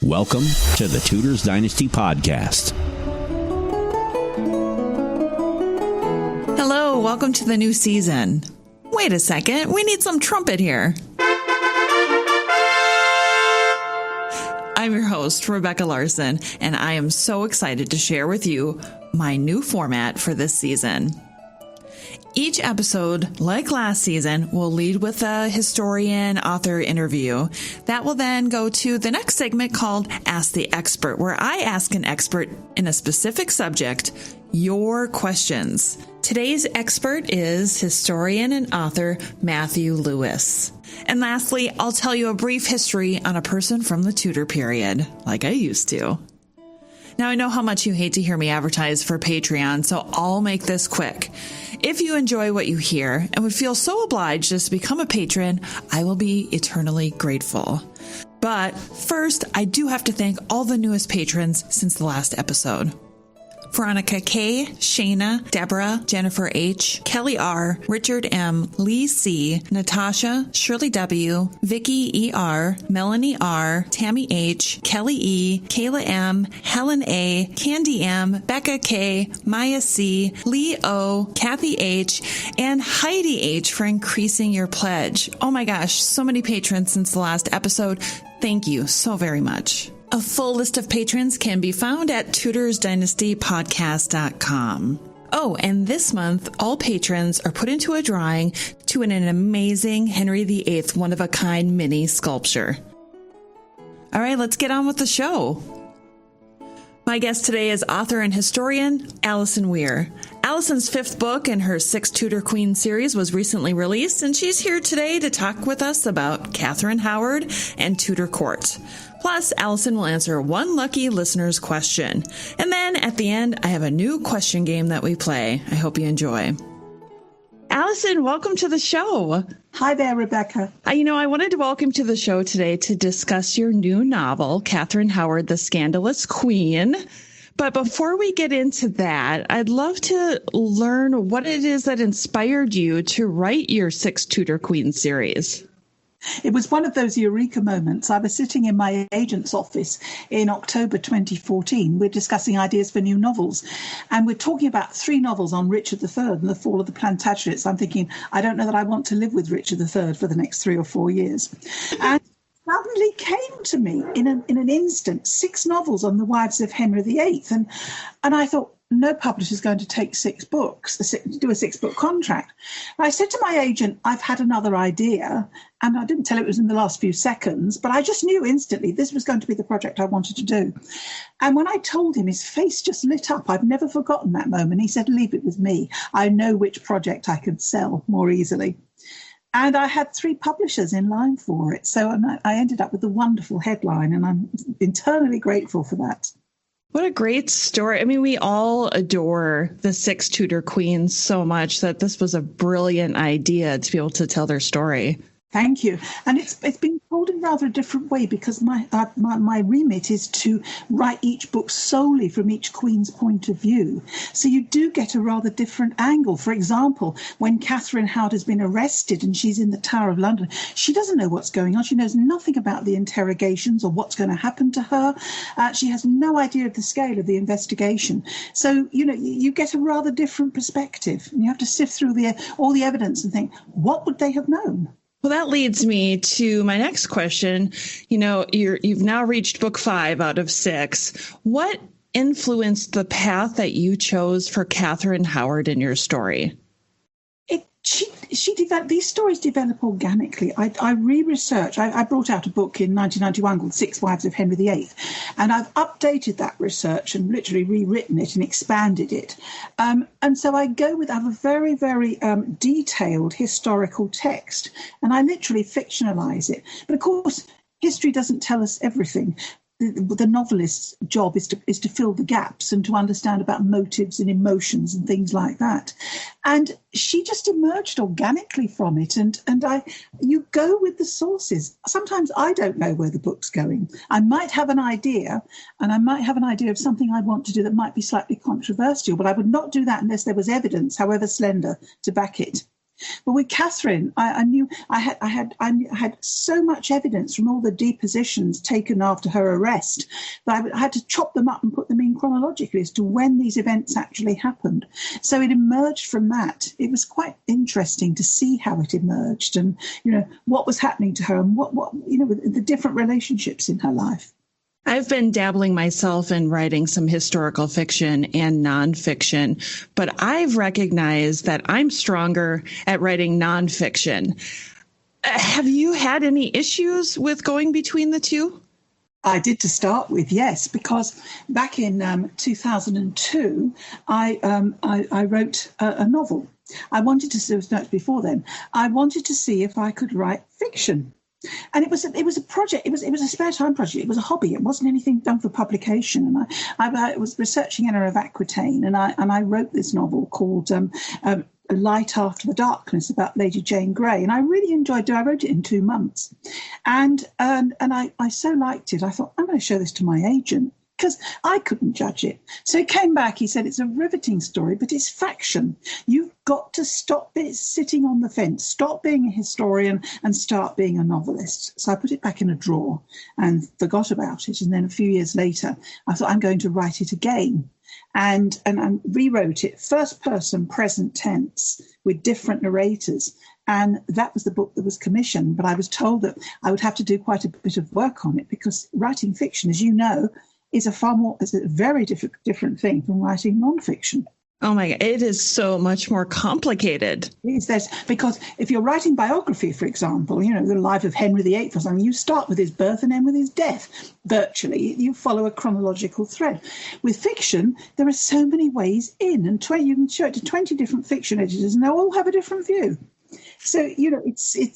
Welcome to the Tudors Dynasty Podcast. Hello, welcome to the new season. Wait a second, we need some trumpet here. I'm your host, Rebecca Larson, and I am so excited to share with you my new format for this season. Each episode, like last season, will lead with a historian-author interview. That will then go to the next segment called Ask the Expert, where I ask an expert in a specific subject your questions. Today's expert is historian and author Matthew Lewis. And lastly, I'll tell you a brief history on a person from the Tudor period, like I used to. Now, I know how much you hate to hear me advertise for Patreon, so I'll make this quick. If you enjoy what you hear and would feel so obliged as to become a patron, I will be eternally grateful. But first, I do have to thank all the newest patrons since the last episode. Veronica K, Shayna, Deborah, Jennifer H, Kelly R, Richard M, Lee C, Natasha, Shirley W, Vicky ER, Melanie R, Tammy H, Kelly E, Kayla M, Helen A, Candy M, Becca K, Maya C, Lee O, Kathy H, and Heidi H for increasing your pledge. Oh my gosh, so many patrons since the last episode. Thank you so very much. A full list of patrons can be found at tudorsdynastypodcast.com. Oh, and this month, all patrons are put into a drawing to win an amazing Henry VIII one-of-a-kind mini sculpture. All right, let's get on with the show. My guest today is author and historian Allison Weir. Allison's fifth book in her Six Tudor Queen series was recently released, and she's here today to talk with us about Katheryn Howard and Tudor Court. Plus, Allison will answer one lucky listener's question. And then at the end, I have a new question game that we play. I hope you enjoy. Allison, welcome to the show. Hi there, Rebecca. I wanted to welcome to the show today to discuss your new novel, Katheryn Howard, The Scandalous Queen. But before we get into that, I'd love to learn what it is that inspired you to write your Six Tudor Queen series. It was one of those eureka moments. I was sitting in my agent's office in October 2014. We're discussing ideas for new novels. And we're talking about 3 novels on Richard III and the fall of the Plantagenets. I'm thinking, I don't know that I want to live with Richard III for the next 3 or 4 years. And suddenly came to me in an instant 6 novels on the wives of Henry VIII. And I thought, no publisher is going to take 6 books, do a 6-book contract. And I said to my agent, I've had another idea, and I didn't tell it was in the last few seconds, but I just knew instantly this was going to be the project I wanted to do. And when I told him, his face just lit up. I've never forgotten that moment. He said, leave it with me. I know which project I could sell more easily. And I had 3 publishers in line for it. So I ended up with a wonderful headline, and I'm eternally grateful for that. What a great story. I mean, we all adore the 6 Tudor queens so much that this was a brilliant idea to be able to tell their story. Thank you. And it's been told in rather a different way because my remit is to write each book solely from each queen's point of view. So you do get a rather different angle. For example, when Katheryn Howard has been arrested and she's in the Tower of London, she doesn't know what's going on. She knows nothing about the interrogations or what's going to happen to her. She has no idea of the scale of the investigation. So, you get a rather different perspective. And you have to sift through all the evidence and think, what would they have known? Well, that leads me to my next question. You've now reached book 5 out of 6. What influenced the path that you chose for Katheryn Howard in your story? She developed, these stories develop organically. I re-researched. I brought out a book in 1991 called Six Wives of Henry VIII, and I've updated that research and literally rewritten it and expanded it. And so I have a very, very detailed historical text, and I literally fictionalize it. But of course, history doesn't tell us everything. The novelist's job is to fill the gaps and to understand about motives and emotions and things like that. And she just emerged organically from it. And you go with the sources. Sometimes I don't know where the book's going. I might have an idea, and I might have an idea of something I want to do that might be slightly controversial, but I would not do that unless there was evidence, however slender, to back it. But with Katheryn, I knew I had so much evidence from all the depositions taken after her arrest that I had to chop them up and put them in chronologically as to when these events actually happened. So it emerged from that. It was quite interesting to see how it emerged and, what was happening to her and what the different relationships in her life. I've been dabbling myself in writing some historical fiction and nonfiction, but I've recognized that I'm stronger at writing nonfiction. Have you had any issues with going between the two? I did to start with, yes, because back in 2002, I wrote a novel. I wanted to see if I could write fiction. And it was a project. It was a spare time project. It was a hobby. It wasn't anything done for publication. And I was researching Anna of Aquitaine, and I wrote this novel called Light After the Darkness about Lady Jane Grey, and I really enjoyed it. I wrote it in 2 months, and I so liked it. I thought, I'm going to show this to my agent, because I couldn't judge it. So he came back, he said, it's a riveting story, but it's faction. You've got to stop sitting on the fence, stop being a historian and start being a novelist. So I put it back in a drawer and forgot about it. And then a few years later, I thought, I'm going to write it again. And I rewrote it, first person, present tense, with different narrators. And that was the book that was commissioned. But I was told that I would have to do quite a bit of work on it, because writing fiction, as you know, is a very different thing from writing nonfiction. Oh my God, it is so much more complicated. Because if you're writing biography, for example, the life of Henry VIII or something, you start with his birth and end with his death. Virtually, you follow a chronological thread. With fiction, there are so many ways in, and you can show it to 20 different fiction editors, and they'll all have a different view. So,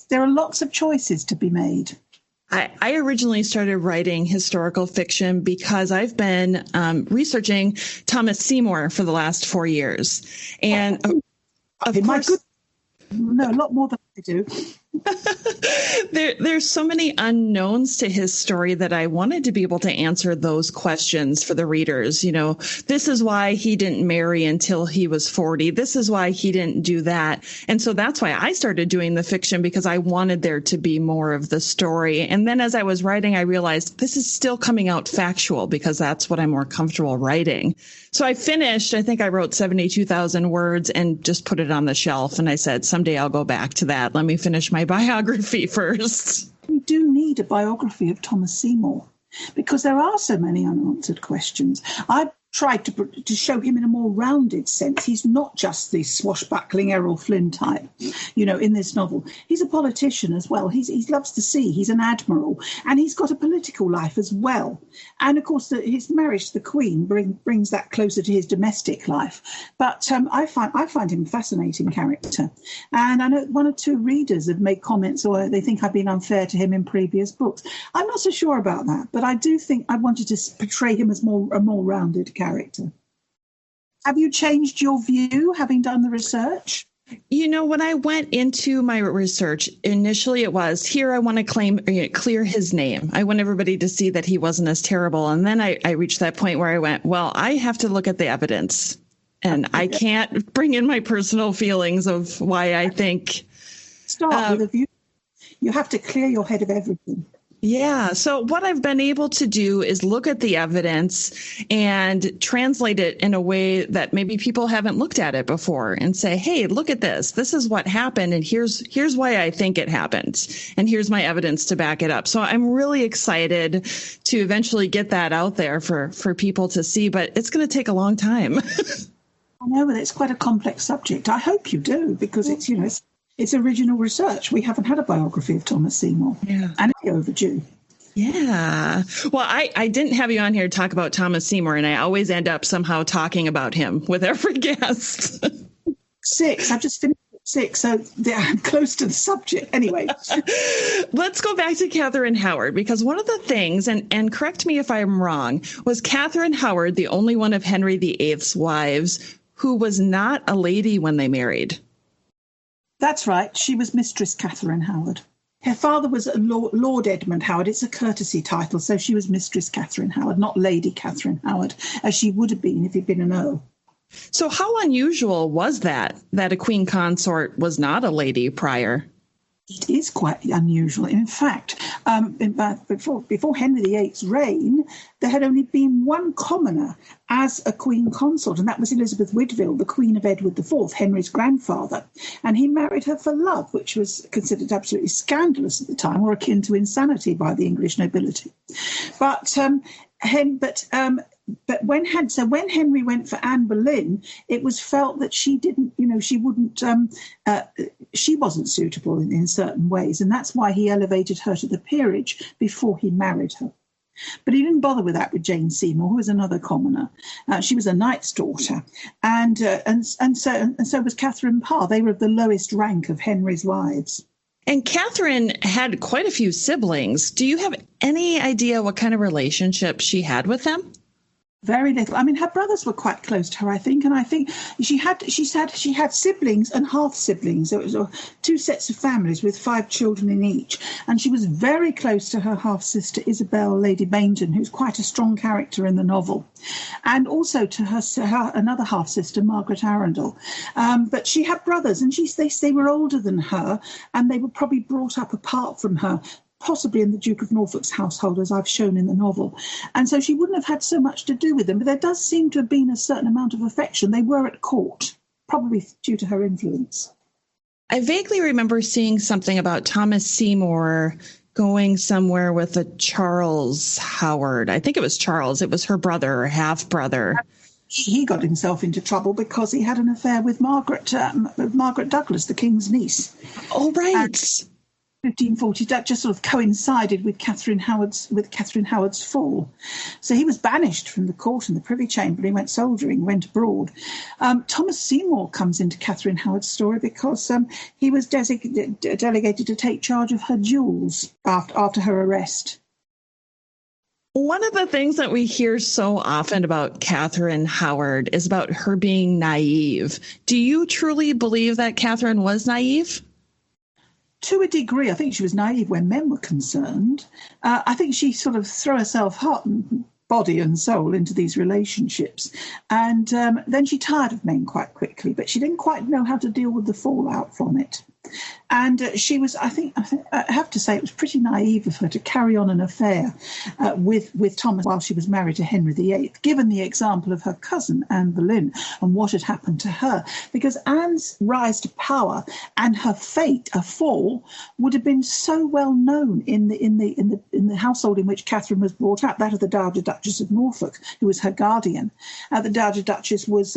there are lots of choices to be made. I originally started writing historical fiction because I've been researching Thomas Seymour for the last 4 years. And of course, no, a lot more than I do. There's so many unknowns to his story that I wanted to be able to answer those questions for the readers. This is why he didn't marry until he was 40. This is why he didn't do that. And so that's why I started doing the fiction, because I wanted there to be more of the story. And then as I was writing, I realized this is still coming out factual, because that's what I'm more comfortable writing. So I think I wrote 72,000 words and just put it on the shelf. And I said, someday I'll go back to that. Let me finish my biography first. We do need a biography of Thomas Seymour, because there are so many unanswered questions. I tried to show him in a more rounded sense. He's not just the swashbuckling Errol Flynn type, in this novel. He's a politician as well. He loves the sea. He's an admiral, and he's got a political life as well. And of course, his marriage to the Queen brings that closer to his domestic life. But I find him a fascinating character. And I know 1 or 2 readers have made comments, or they think I've been unfair to him in previous books. I'm not so sure about that, but I do think I wanted to portray him as a more rounded character. Have you changed your view having done the research? When I went into my research, initially it was, here I want to clear his name. I want everybody to see that he wasn't as terrible. And then I reached that point where I went, well, I have to look at the evidence. And I can't bring in my personal feelings of why I think. Start with a view. You have to clear your head of everything. Yeah. So what I've been able to do is look at the evidence and translate it in a way that maybe people haven't looked at it before, and say, hey, look at this. This is what happened. And here's why I think it happened. And here's my evidence to back it up. So I'm really excited to eventually get that out there for people to see, but it's going to take a long time. I know, but it's quite a complex subject. I hope you do, because it's original research. We haven't had a biography of Thomas Seymour. Yeah. And it's overdue. Yeah. Well, I didn't have you on here to talk about Thomas Seymour, and I always end up somehow talking about him with every guest. 6. I've just finished 6, so I'm close to the subject. Anyway. Let's go back to Katheryn Howard, because one of the things, and correct me if I'm wrong, was Katheryn Howard the only one of Henry VIII's wives who was not a lady when they married? That's right. She was Mistress Katheryn Howard. Her father was Lord Edmund Howard. It's a courtesy title, so she was Mistress Katheryn Howard, not Lady Katheryn Howard, as she would have been if he'd been an earl. So how unusual was that a queen consort was not a lady prior? It is quite unusual. In fact, before Henry VIII's reign, there had only been one commoner as a queen consort, and that was Elizabeth Woodville, the Queen of Edward IV, Henry's grandfather. And he married her for love, which was considered absolutely scandalous at the time, or akin to insanity by the English nobility. But when Henry went for Anne Boleyn, it was felt that she wasn't suitable in certain ways, and that's why he elevated her to the peerage before he married her. But he didn't bother with that with Jane Seymour, who was another commoner. She was a knight's daughter, and so was Catherine Parr. They were of the lowest rank of Henry's wives. And Catherine had quite a few siblings. Do you have any idea what kind of relationship she had with them? Very little. I mean, her brothers were quite close to her, I think, and I think she had siblings and half siblings. It was two sets of families with 5 children in each, and she was very close to her half sister Isabel, Lady Bainton, who's quite a strong character in the novel, and also to her another half sister Margaret Arundel. But she had brothers, and they were older than her, and they were probably brought up apart from her, possibly in the Duke of Norfolk's household, as I've shown in the novel. And so she wouldn't have had so much to do with them, but there does seem to have been a certain amount of affection. They were at court, probably due to her influence. I vaguely remember seeing something about Thomas Seymour going somewhere with a Charles Howard. I think it was Charles. It was her brother or half-brother. He got himself into trouble because he had an affair with Margaret Douglas, the king's niece. Oh, right. And 1540, that just sort of coincided with Katheryn Howard's fall. So he was banished from the court and the Privy Chamber. He went soldiering, went abroad. Thomas Seymour comes into Katheryn Howard's story because he was delegated to take charge of her jewels after her arrest. One of the things that we hear so often about Katheryn Howard is about her being naive. Do you truly believe that Katheryn was naive? To a degree. I think she was naive when men were concerned. I think she sort of threw herself heart and body and soul into these relationships. And then she tired of men quite quickly, but she didn't quite know how to deal with the fallout from it. And she was, I have to say, it was pretty naive of her to carry on an affair with Thomas while she was married to Henry VIII, given the example of her cousin Anne Boleyn and what had happened to her. Because Anne's rise to power and her fate, a fall, would have been so well known in the household in which Catherine was brought up, that of the Dowager Duchess of Norfolk, who was her guardian. The Dowager Duchess was,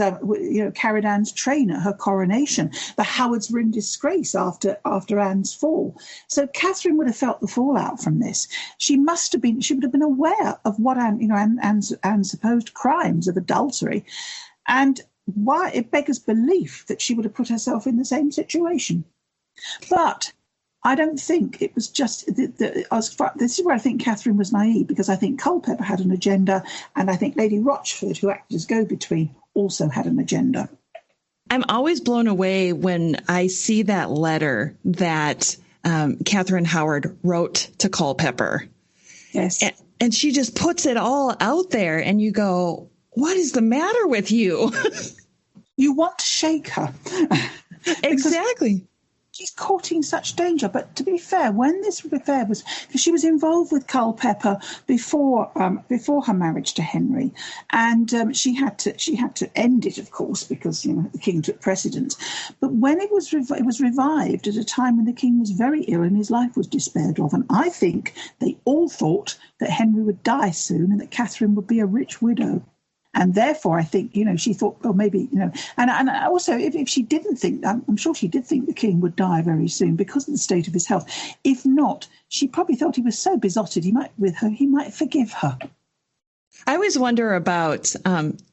carried Anne's train at her coronation. The Howards were in disgrace after Anne's fall. So Catherine would have felt the fallout from this. She would have been aware of what Anne's supposed crimes of adultery, and why it beggars belief that she would have put herself in the same situation. But I don't think it was just this is where I think Catherine was naive, because I think Culpeper had an agenda, and I think Lady Rochford, who acted as go-between, also had an agenda. I'm always blown away when I see that letter that Katheryn Howard wrote to Culpeper. Yes. And she just puts it all out there, and you go, what is the matter with you? You want to shake her. Exactly. She's courting such danger. But to be fair, when this affair was, because she was involved with Culpeper before her marriage to Henry, and she had to end it, of course, because the king took precedence. But when it was revived at a time when the king was very ill and his life was despaired of, and I think they all thought that Henry would die soon and that Catherine would be a rich widow. And therefore, I think, she thought, well, maybe, and also if she didn't think, I'm sure she did think the king would die very soon because of the state of his health. If not, she probably thought he was so besotted he might forgive her. I always wonder about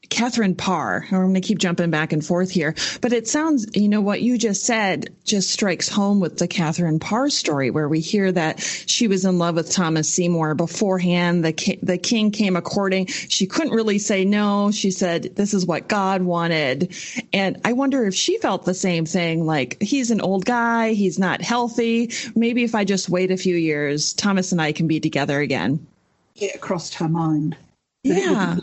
Catherine Parr. I'm going to keep jumping back and forth here, but it sounds, what you just said just strikes home with the Catherine Parr story, where we hear that she was in love with Thomas Seymour beforehand. The king came a courting. She couldn't really say no. She said, this is what God wanted. And I wonder if she felt the same thing, like, he's an old guy. He's not healthy. Maybe if I just wait a few years, Thomas and I can be together again. It crossed her mind. Yeah.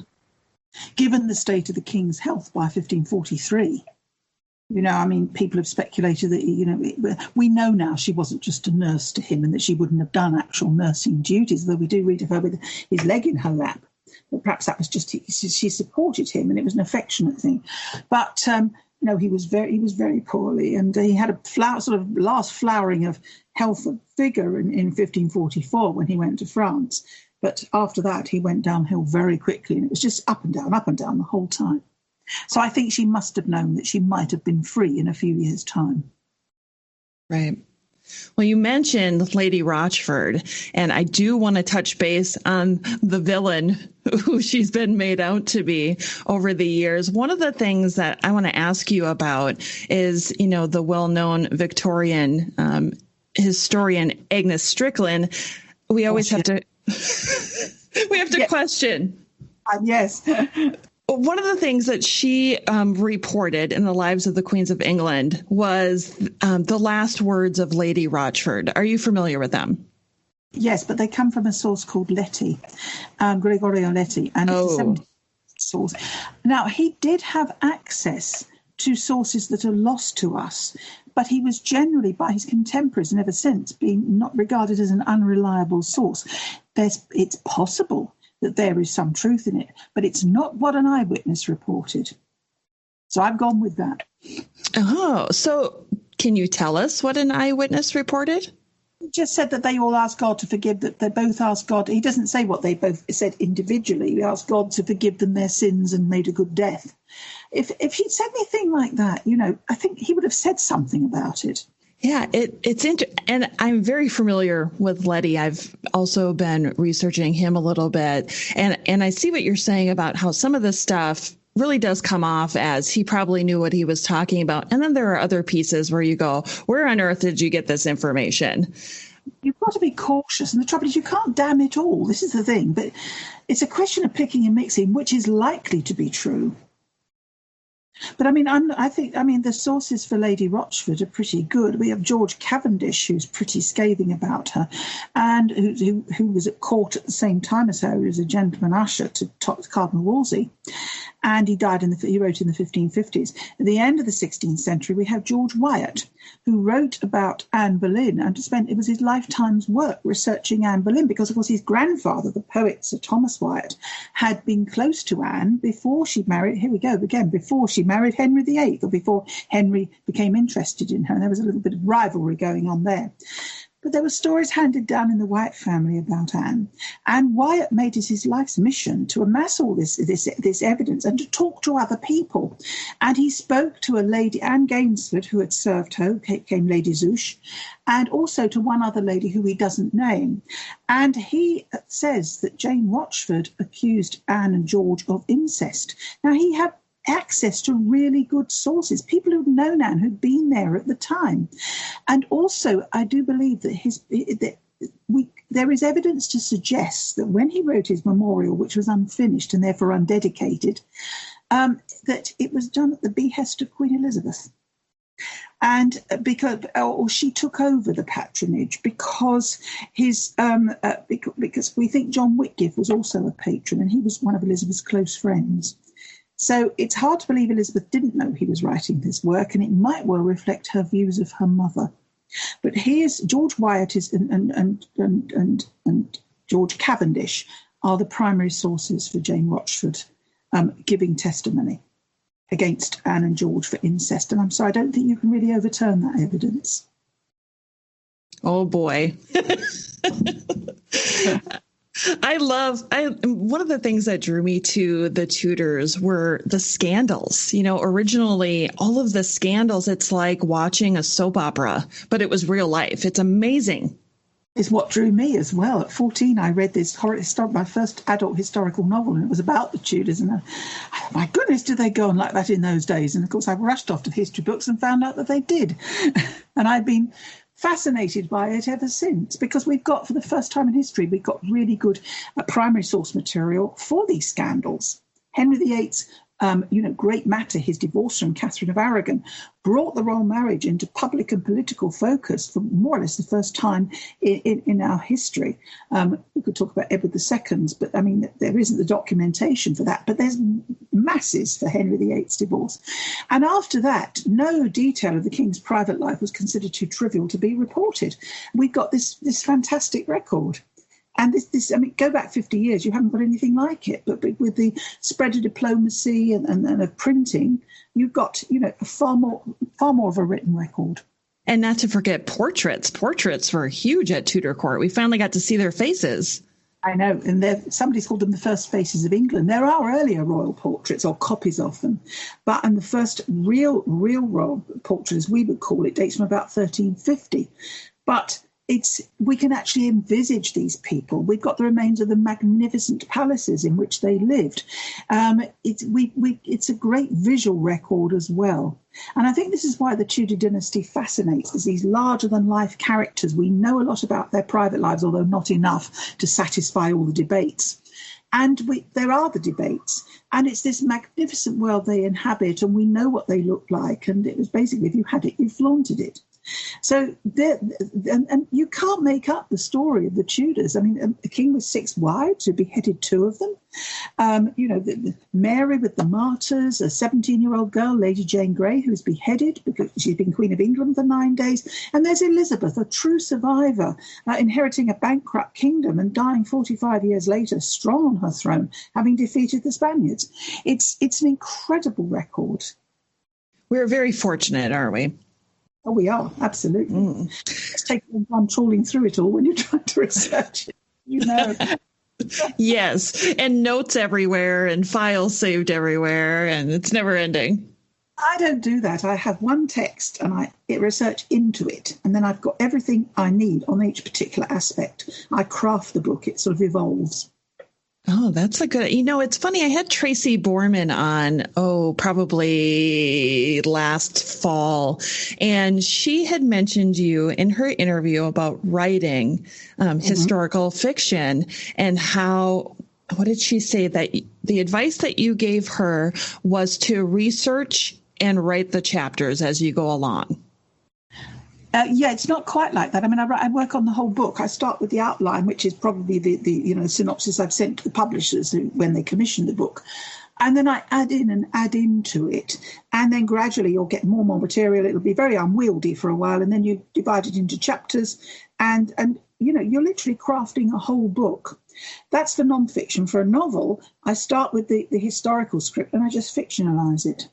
given the state of the king's health by 1543. People have speculated that, we know now she wasn't just a nurse to him and that she wouldn't have done actual nursing duties, though we do read of her with his leg in her lap. But perhaps that was just, she supported him and it was an affectionate thing. But, he was very poorly, and he had a sort of last flowering of health and vigor in 1544 when he went to France. But after that, he went downhill very quickly, and it was just up and down the whole time. So I think she must have known that she might have been free in a few years' time. Right. Well, you mentioned Lady Rochford, and I do want to touch base on the villain who she's been made out to be over the years. One of the things that I want to ask you about is, the well-known Victorian historian Agnes Strickland. We always have to question. Yes. One of the things that she reported in the Lives of the Queens of England was the last words of Lady Rochford. Are you familiar with them? Yes, but they come from a source called Leti, Gregorio Leti, and it's a 17th source. Now, he did have access to sources that are lost to us, but he was generally, by his contemporaries and ever since, being not regarded as an unreliable source. It's possible that there is some truth in it, but it's not what an eyewitness reported. So I've gone with that. Oh, so can you tell us what an eyewitness reported? He just said that they all asked God to forgive, that they both asked God. He doesn't say what they both said individually. He asked God to forgive them their sins and made a good death. If he'd said anything like that, I think he would have said something about it. Yeah, it's interesting. And I'm very familiar with Leti. I've also been researching him a little bit. And I see what you're saying about how some of this stuff really does come off as he probably knew what he was talking about. And then there are other pieces where you go, where on earth did you get this information? You've got to be cautious. And the trouble is you can't damn it all. This is the thing. But it's a question of picking and mixing, which is likely to be true. But I think the sources for Lady Rochford are pretty good. We have George Cavendish, who's pretty scathing about her, and who was at court at the same time as her. He was a gentleman usher to Cardinal Wolsey, and he wrote in the 1550s. At the end of the 16th century, we have George Wyatt, who wrote about Anne Boleyn and it was his lifetime's work researching Anne Boleyn, because, of course, his grandfather, the poet Sir Thomas Wyatt, had been close to Anne before she married, before she married Henry VIII, or before Henry became interested in her. And there was a little bit of rivalry going on there. But there were stories handed down in the Wyatt family about Anne. And Wyatt made it his life's mission to amass all this evidence and to talk to other people. And he spoke to a lady, Anne Gainsford, who had served her, who became Lady Zouche, and also to one other lady who he doesn't name. And he says that Jane Rochford accused Anne and George of incest. Now, he had access to really good sources, people who'd known Anne, who'd been there at the time. And also, I do believe that there is evidence to suggest that when he wrote his memorial, which was unfinished and therefore undedicated, that it was done at the behest of Queen Elizabeth. And because she took over the patronage because because we think John Whitgift was also a patron, and he was one of Elizabeth's close friends. So it's hard to believe Elizabeth didn't know he was writing this work, and it might well reflect her views of her mother. But here's George Wyatt and George Cavendish are the primary sources for Jane Rochford giving testimony against Anne and George for incest. And I'm sorry, I don't think you can really overturn that evidence. Oh, boy. One of the things that drew me to the Tudors were the scandals. Originally, all of the scandals, it's like watching a soap opera, but it was real life. It's amazing. It's what drew me as well. At 14, I read my first adult historical novel, and it was about the Tudors. And my goodness, did they go on like that in those days? And of course, I rushed off to history books and found out that they did. And I've been fascinated by it ever since, because we've got, for the first time in history, we've got really good primary source material for these scandals. Henry VIII's great matter, his divorce from Katheryn of Aragon, brought the royal marriage into public and political focus for more or less the first time in our history. We could talk about Edward II's, but I mean, there isn't the documentation for that, but there's masses for Henry VIII's divorce. And after that, no detail of the king's private life was considered too trivial to be reported. We've got this fantastic record. And this, I mean, go back 50 years, you haven't got anything like it. But with the spread of diplomacy and of printing, you've got, far more of a written record. And not to forget portraits. Portraits were huge at Tudor court. We finally got to see their faces. I know, and somebody's called them the first faces of England. There are earlier royal portraits or copies of them, and the first real royal portrait, as we would call it, dates from about 1350. But we can actually envisage these people. We've got the remains of the magnificent palaces in which they lived. It's a great visual record as well. And I think this is why the Tudor dynasty fascinates us. These larger-than-life characters. We know a lot about their private lives, although not enough to satisfy all the debates. And there are the debates. And it's this magnificent world they inhabit, and we know what they look like. And it was basically, if you had it, you flaunted it. So, and you can't make up the story of the Tudors. I mean, the king with 6 wives, who beheaded 2 of them. Mary with the martyrs, a 17-year-old girl, Lady Jane Grey, who was beheaded because she'd been Queen of England for 9 days. And there's Elizabeth, a true survivor, inheriting a bankrupt kingdom and dying 45 years later, strong on her throne, having defeated the Spaniards. It's an incredible record. We're very fortunate, aren't we? Oh, we are, absolutely. It's taking time trawling through it all when you're trying to research it, Yes, and notes everywhere and files saved everywhere, and it's never ending. I don't do that. I have one text and I research into it, and then I've got everything I need on each particular aspect. I craft the book. It sort of evolves. Oh, that's a good, it's funny. I had Tracy Borman on, probably last fall, and she had mentioned you in her interview about writing historical fiction and how, what did she say? That the advice that you gave her was to research and write the chapters as you go along. It's not quite like that. I mean, I work on the whole book. I start with the outline, which is probably the synopsis I've sent to the publishers when they commission the book. And then I add in and add into it. And then gradually you'll get more material. It'll be very unwieldy for a while. And then you divide it into chapters. And you're literally crafting a whole book. That's for nonfiction. For a novel, I start with the historical script and I just fictionalize it.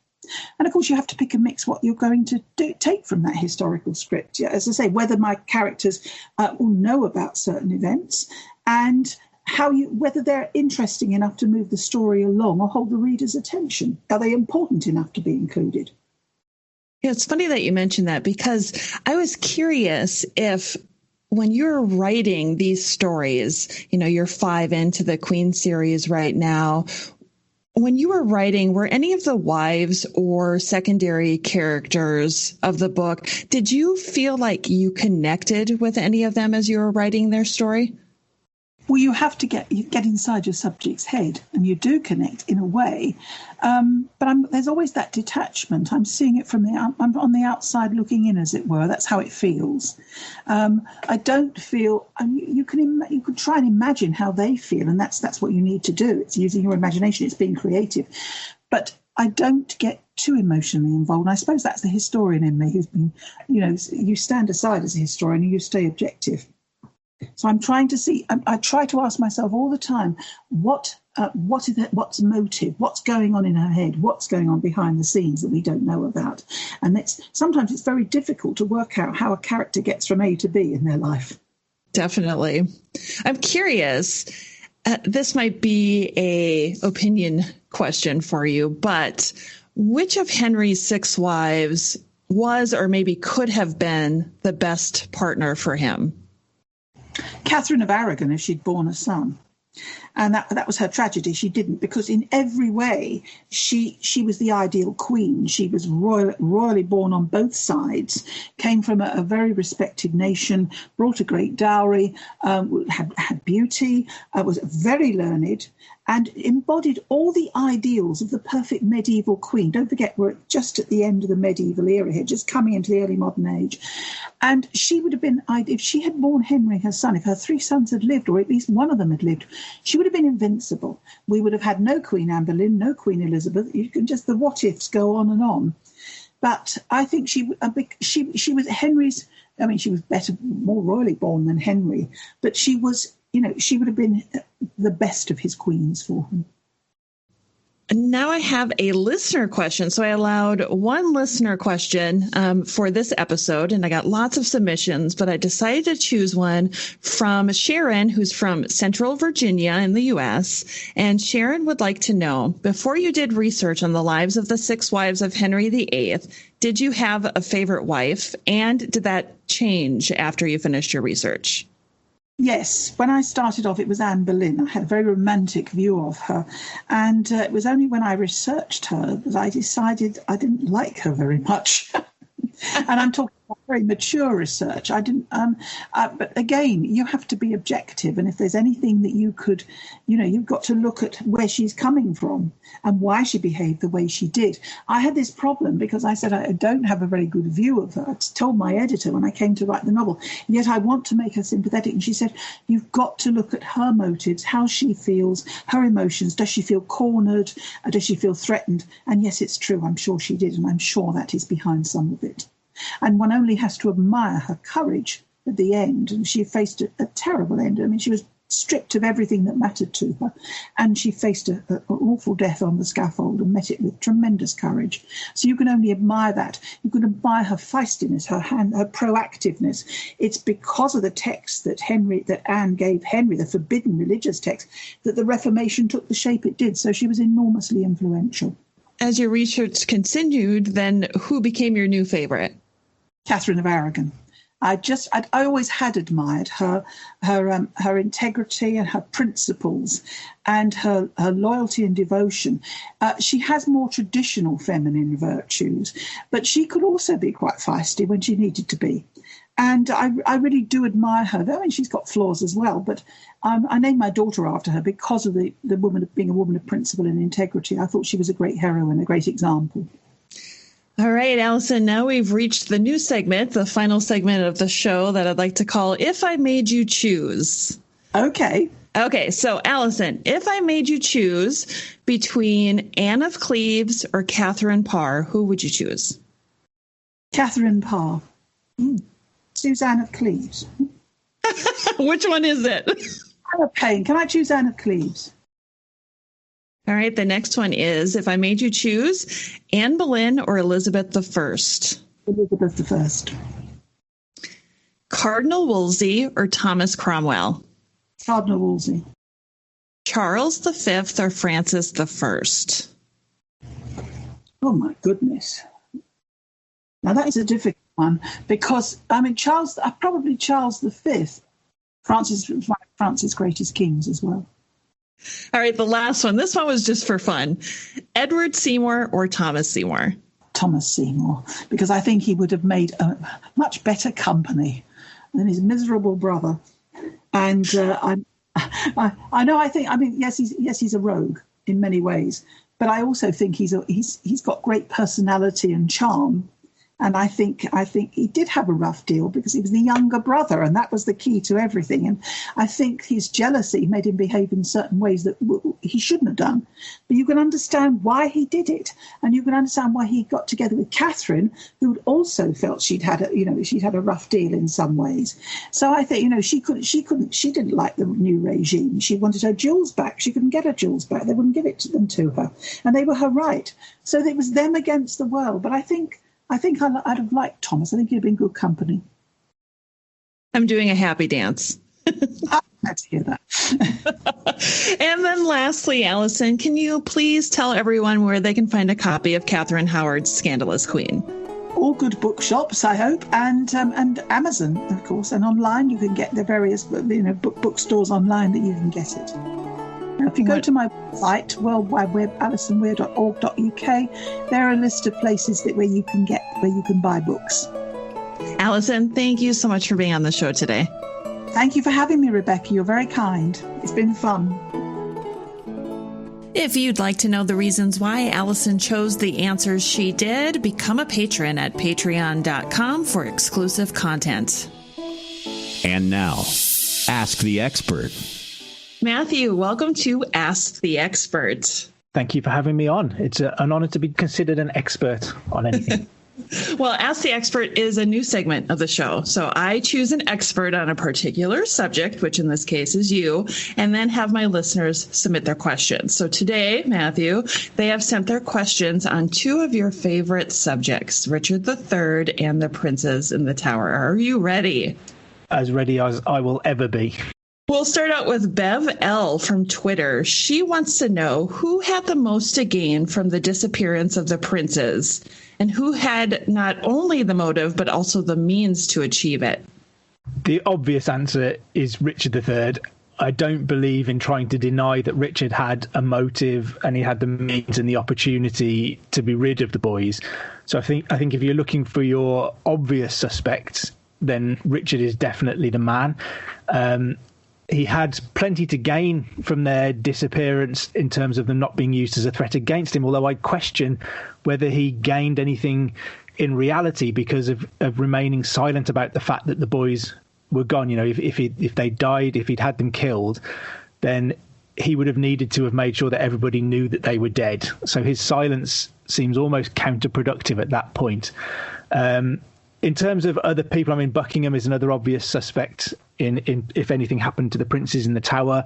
And of course, you have to pick and mix what you're going to take from that historical script. Yeah, as I say, whether my characters will know about certain events and whether they're interesting enough to move the story along or hold the reader's attention. Are they important enough to be included? Yeah, it's funny that you mentioned that, because I was curious if when you're writing these stories, you're 5 into the Queen series right now. When you were writing, were any of the wives or secondary characters of the book, did you feel like you connected with any of them as you were writing their story? Well, you have to get inside your subject's head, and you do connect in a way. But there's always that detachment. I'm seeing it I'm on the outside looking in, as it were. That's how it feels. I don't feel. You could try and imagine how they feel, and that's what you need to do. It's using your imagination. It's being creative. But I don't get too emotionally involved. And I suppose that's the historian in me who's been, you stand aside as a historian and you stay objective. So I'm trying to see, I try to ask myself all the time, what's motive, what's going on in her head, what's going on behind the scenes that we don't know about. And sometimes it's very difficult to work out how a character gets from A to B in their life. Definitely. I'm curious, this might be a opinion question for you, but which of Henry's 6 wives was or maybe could have been the best partner for him? Katheryn of Aragon, if she'd borne a son. And that was her tragedy. She didn't, because in every way she was the ideal queen. She was royally born on both sides, came from a very respected nation, brought a great dowry, had beauty, was very learned, and embodied all the ideals of the perfect medieval queen. Don't forget, we're just at the end of the medieval era here, just coming into the early modern age. And she would have been, if she had borne Henry, her son, if her 3 sons had lived, or at least one of them had lived, she would have been invincible. We would have had no Queen Anne Boleyn, no Queen Elizabeth. You can just, the what ifs go on and on. But I think she was Henry's, I mean, she was better, more royally born than Henry, but she was, she would have been the best of his queens for him. Now I have a listener question. So I allowed one listener question for this episode, and I got lots of submissions, but I decided to choose one from Sharon, who's from Central Virginia in the U.S. And Sharon would like to know, before you did research on the lives of the 6 wives of Henry VIII, did you have a favorite wife? And did that change after you finished your research? Yes, when I started off, it was Anne Boleyn. I had a very romantic view of her. And it was only when I researched her that I decided I didn't like her very much. And I'm talking about very mature research. I didn't, but again, you have to be objective. And if there's anything that you could, you've got to look at where she's coming from and why she behaved the way she did. I had this problem because I said I don't have a very good view of her. I told my editor when I came to write the novel, and yet I want to make her sympathetic. And she said, you've got to look at her motives, how she feels, her emotions. Does she feel cornered? Does she feel threatened? And yes, it's true. I'm sure she did. And I'm sure that is behind some of it. And one only has to admire her courage at the end. And she faced a terrible end. I mean, she was stripped of everything that mattered to her. And she faced an awful death on the scaffold and met it with tremendous courage. So you can only admire that. You can admire her feistiness, her proactiveness. It's because of the text that Anne gave Henry, the forbidden religious text, that the Reformation took the shape it did. So she was enormously influential. As your research continued, then who became your new favorite? Katheryn of Aragon. I always had admired her integrity and her principles and her loyalty and devotion. She has more traditional feminine virtues, but she could also be quite feisty when she needed to be. And I really do admire her. I mean, she's got flaws as well, but I named my daughter after her because of the woman being a woman of principle and integrity. I thought she was a great heroine, a great example. All right, Allison, now we've reached the new segment, the final segment of the show that I'd like to call If I Made You Choose. Okay. Okay, so Allison, if I made you choose between Anne of Cleves or Catherine Parr, who would you choose? Catherine Parr. Anne of Cleves. Which one is it? I'm a pain. Can I choose Anne of Cleves? All right, the next one is, if I made you choose, Anne Boleyn or Elizabeth I? Elizabeth I. Cardinal Wolsey or Thomas Cromwell? Cardinal Wolsey. Charles V or Francis I? Oh, my goodness. Now, that is a difficult one because, I mean, probably Charles V. Francis was one of France's greatest kings as well. All right, the last one. This one was just for fun. Edward Seymour or Thomas Seymour? Thomas Seymour, because I think he would have made a much better company than his miserable brother. And yes, he's a rogue in many ways, but I also think he's got great personality and charm. And I think he did have a rough deal because he was the younger brother, and that was the key to everything. And I think his jealousy made him behave in certain ways that he shouldn't have done. But you can understand why he did it, and you can understand why he got together with Catherine, who also felt she'd had a rough deal in some ways. So I think she didn't like the new regime. She wanted her jewels back. She couldn't get her jewels back. They wouldn't give it to them to her, and they were her right. So it was them against the world. But I think I'd have liked Thomas. I think he'd been good company. I'm doing a happy dance. I'm glad to hear that. And then lastly, Allison, can you please tell everyone where they can find a copy of Katheryn Howard's Scandalous Queen? All good bookshops, I hope, and Amazon, of course, and online. You can get the various bookstores online that you can get it. if you go to my website, worldwideweb, there are a list of places where you can buy books. Allison, thank you so much for being on the show today. Thank you for having me, Rebecca. You're very kind. It's been fun. If you'd like to know the reasons why Allison chose the answers she did, become a patron at patreon.com for exclusive content. And now, Ask the Expert. Matthew, welcome to Ask the Expert. Thank you for having me on. It's an honor to be considered an expert on anything. Well, Ask the Expert is a new segment of the show. So I choose an expert on a particular subject, which in this case is you, and then have my listeners submit their questions. So today, Matthew, they have sent their questions on two of your favorite subjects, Richard III and the Princes in the Tower. Are you ready? As ready as I will ever be. We'll start out with Bev L. from Twitter. She wants to know who had the most to gain from the disappearance of the princes and who had not only the motive, but also the means to achieve it. The obvious answer is Richard III. I don't believe in trying to deny that Richard had a motive and he had the means and the opportunity to be rid of the boys. So I think if you're looking for your obvious suspects, then Richard is definitely the man. He had plenty to gain from their disappearance in terms of them not being used as a threat against him, although I question whether he gained anything in reality because of remaining silent about the fact that the boys were gone. You know, if they died, if he'd had them killed, then he would have needed to have made sure that everybody knew that they were dead. So his silence seems almost counterproductive at that point. In terms of other people, I mean, Buckingham is another obvious suspect in if anything happened to the princes in the Tower.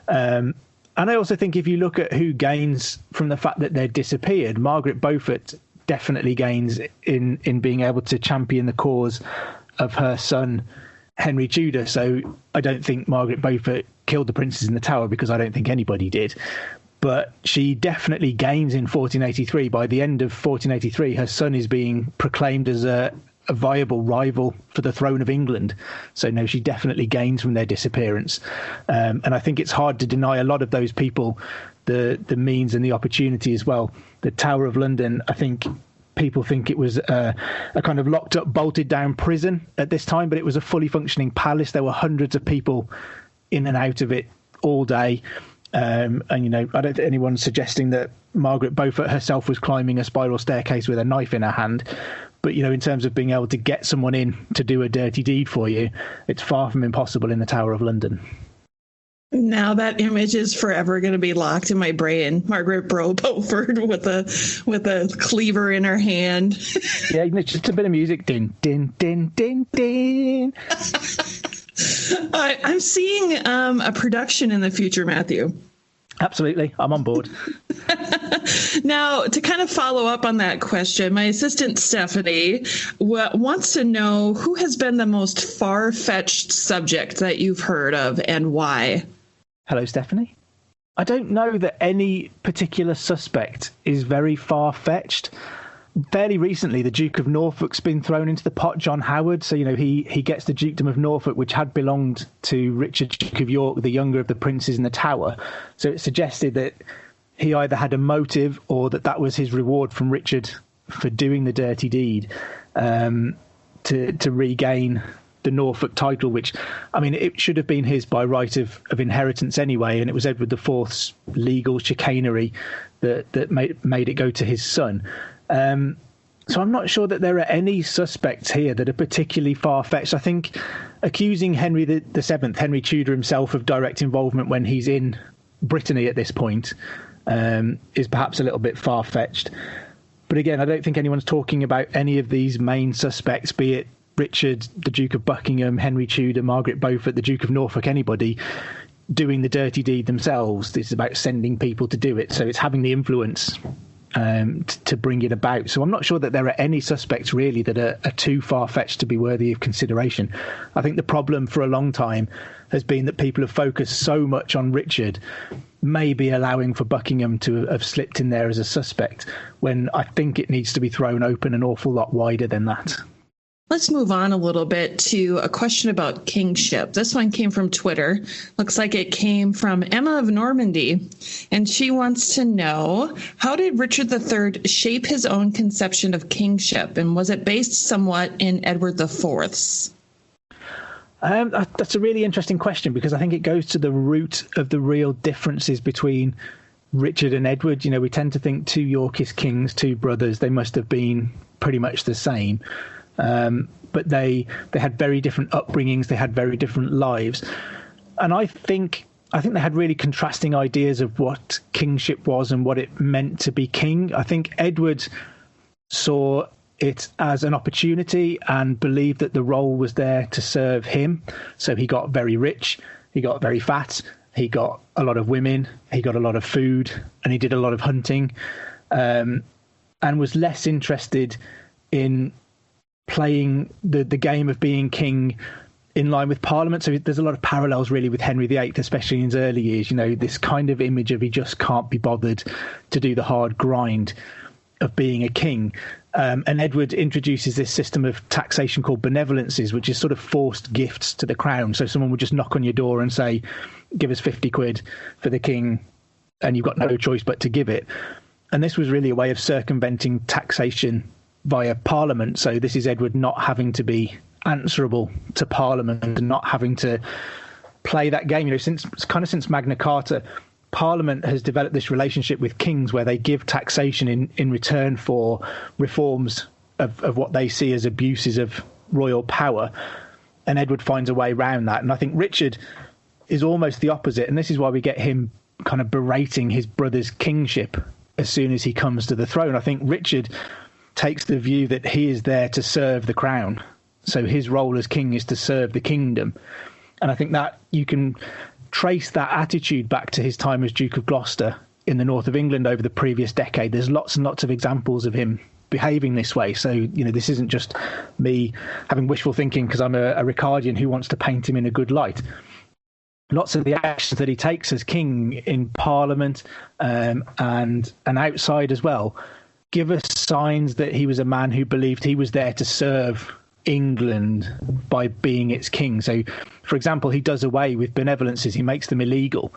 And I also think if you look at who gains from the fact that they're disappeared, Margaret Beaufort definitely gains in being able to champion the cause of her son, Henry Tudor. So I don't think Margaret Beaufort killed the princes in the Tower because I don't think anybody did. But she definitely gains in 1483. By the end of 1483, her son is being proclaimed as a viable rival for the throne of England. So no, she definitely gains from their disappearance. And I think it's hard to deny a lot of those people the means and the opportunity as well. The Tower of London, I think people think it was a kind of locked up, bolted down prison at this time, but it was a fully functioning palace. There were hundreds of people in and out of it all day. And, you know, I don't think anyone's suggesting that Margaret Beaufort herself was climbing a spiral staircase with a knife in her hand. But, you know, in terms of being able to get someone in to do a dirty deed for you, it's far from impossible in the Tower of London. Now that image is forever going to be locked in my brain. Margaret Beaufort with a cleaver in her hand. Yeah, just a bit of music. Din, din, din, din, din. I'm seeing a production in the future, Matthew. Absolutely. I'm on board. Now, to kind of follow up on that question, my assistant Stephanie wants to know who has been the most far-fetched subject that you've heard of and why. Hello, Stephanie. I don't know that any particular suspect is very far-fetched. Fairly recently, the Duke of Norfolk's been thrown into the pot, John Howard. So, you know, he gets the Dukedom of Norfolk, which had belonged to Richard, Duke of York, the younger of the princes in the Tower. So it suggested that he either had a motive or that was his reward from Richard for doing the dirty deed to regain the Norfolk title, which, I mean, it should have been his by right of inheritance anyway. And it was Edward IV's legal chicanery that made it go to his son. So I'm not sure that there are any suspects here that are particularly far-fetched. I think accusing Henry VII, Henry Tudor himself, of direct involvement when he's in Brittany at this point is perhaps a little bit far-fetched. But again, I don't think anyone's talking about any of these main suspects, be it Richard, the Duke of Buckingham, Henry Tudor, Margaret Beaufort, the Duke of Norfolk, anybody doing the dirty deed themselves. It's about sending people to do it. So it's having the influence to bring it about. So I'm not sure that there are any suspects really that are too far-fetched to be worthy of consideration. I think the problem for a long time has been that people have focused so much on Richard, maybe allowing for Buckingham to have slipped in there as a suspect, when I think it needs to be thrown open an awful lot wider than that. Let's move on a little bit to a question about kingship. This one came from Twitter. Looks like it came from Emma of Normandy. And she wants to know, how did Richard III shape his own conception of kingship? And was it based somewhat in Edward IV's? That's a really interesting question, because I think it goes to the root of the real differences between Richard and Edward. We tend to think two Yorkist kings, two brothers, they must have been pretty much the same. But they had very different upbringings, they had very different lives. And I think they had really contrasting ideas of what kingship was and what it meant to be king. I think Edward saw it as an opportunity and believed that the role was there to serve him. So he got very rich, he got very fat, he got a lot of women, he got a lot of food, and he did a lot of hunting, and was less interested in playing the game of being king in line with Parliament. So there's a lot of parallels really with Henry VIII, especially in his early years, this kind of image of he just can't be bothered to do the hard grind of being a king. And Edward introduces this system of taxation called benevolences, which is sort of forced gifts to the crown. So someone would just knock on your door and say, give us 50 quid for the king, and you've got no choice but to give it. And this was really a way of circumventing taxation via Parliament. So this is Edward not having to be answerable to Parliament and not having to play that game. Since Magna Carta, Parliament has developed this relationship with kings where they give taxation in return for reforms of what they see as abuses of royal power. And Edward finds a way around that. And I think Richard is almost the opposite. And this is why we get him kind of berating his brother's kingship as soon as he comes to the throne. I think Richard takes the view that he is there to serve the crown. So his role as king is to serve the kingdom. And I think that you can trace that attitude back to his time as Duke of Gloucester in the north of England over the previous decade. There's lots and lots of examples of him behaving this way. So, this isn't just me having wishful thinking because I'm a Ricardian who wants to paint him in a good light. Lots of the actions that he takes as king in Parliament and outside as well give us signs that he was a man who believed he was there to serve England by being its king. So, for example, he does away with benevolences. He makes them illegal.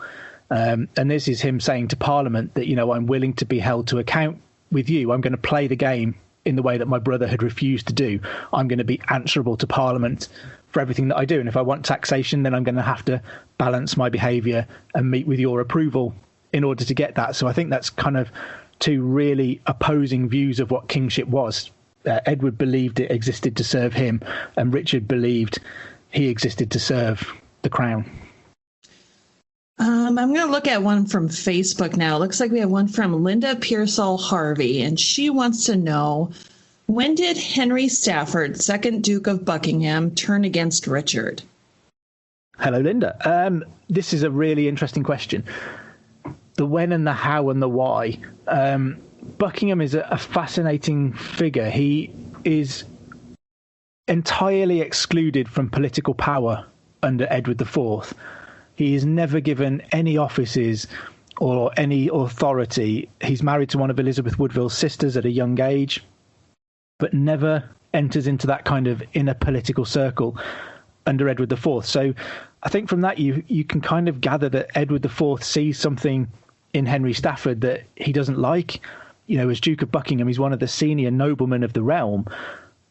And this is him saying to Parliament that, I'm willing to be held to account with you. I'm going to play the game in the way that my brother had refused to do. I'm going to be answerable to Parliament for everything that I do. And if I want taxation, then I'm going to have to balance my behaviour and meet with your approval in order to get that. So I think that's kind of two really opposing views of what kingship was. Edward believed it existed to serve him, and Richard believed he existed to serve the crown. I'm going to look at one from Facebook now. It looks like we have one from Linda Pearsall Harvey, and she wants to know, when did Henry Stafford, 2nd Duke of Buckingham, turn against Richard? Hello, Linda. This is a really interesting question. The when and the how and the why. Buckingham is a fascinating figure. He is entirely excluded from political power under Edward IV. He is never given any offices or any authority. He's married to one of Elizabeth Woodville's sisters at a young age, but never enters into that kind of inner political circle under Edward IV. So I think from that you can kind of gather that Edward IV sees something in Henry Stafford that he doesn't like. As Duke of Buckingham, he's one of the senior noblemen of the realm,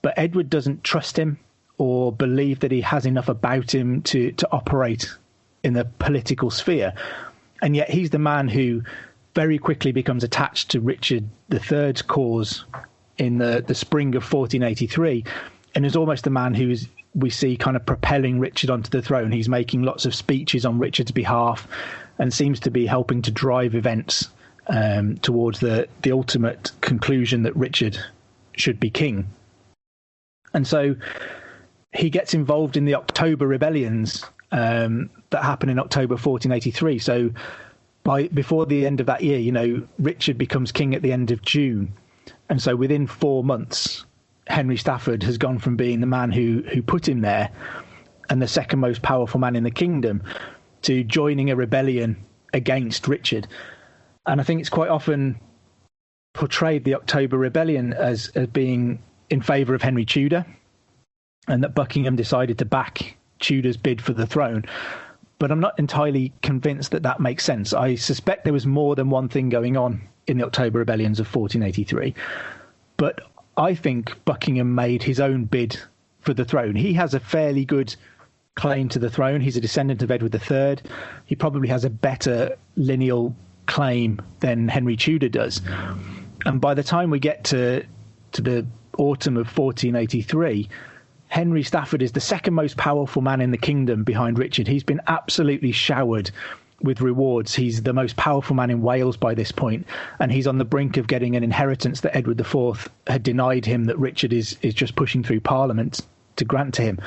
but Edward doesn't trust him or believe that he has enough about him to operate in the political sphere. And yet he's the man who very quickly becomes attached to Richard III's cause in the spring of 1483, and is almost the man we see kind of propelling Richard onto the throne. He's making lots of speeches on Richard's behalf and seems to be helping to drive events towards the ultimate conclusion that Richard should be king. And so he gets involved in the October rebellions that happen in October 1483. So before the end of that year, Richard becomes king at the end of June. And so within 4 months, Henry Stafford has gone from being the man who put him there and the second most powerful man in the kingdom to joining a rebellion against Richard. And I think it's quite often portrayed, the October Rebellion, as being in favour of Henry Tudor. and that Buckingham decided to back Tudor's bid for the throne. But I'm not entirely convinced that that makes sense. I suspect there was more than one thing going on in the October rebellions of 1483. But I think Buckingham made his own bid for the throne. He has a fairly good claim to the throne. He's a descendant of Edward III. He probably has a better lineal claim than Henry Tudor does. And by the time we get to the autumn of 1483, Henry Stafford is the second most powerful man in the kingdom behind Richard. He's been absolutely showered with rewards. He's the most powerful man in Wales by this point, and he's on the brink of getting an inheritance that Edward IV had denied him, that Richard is just pushing through Parliament to grant to him.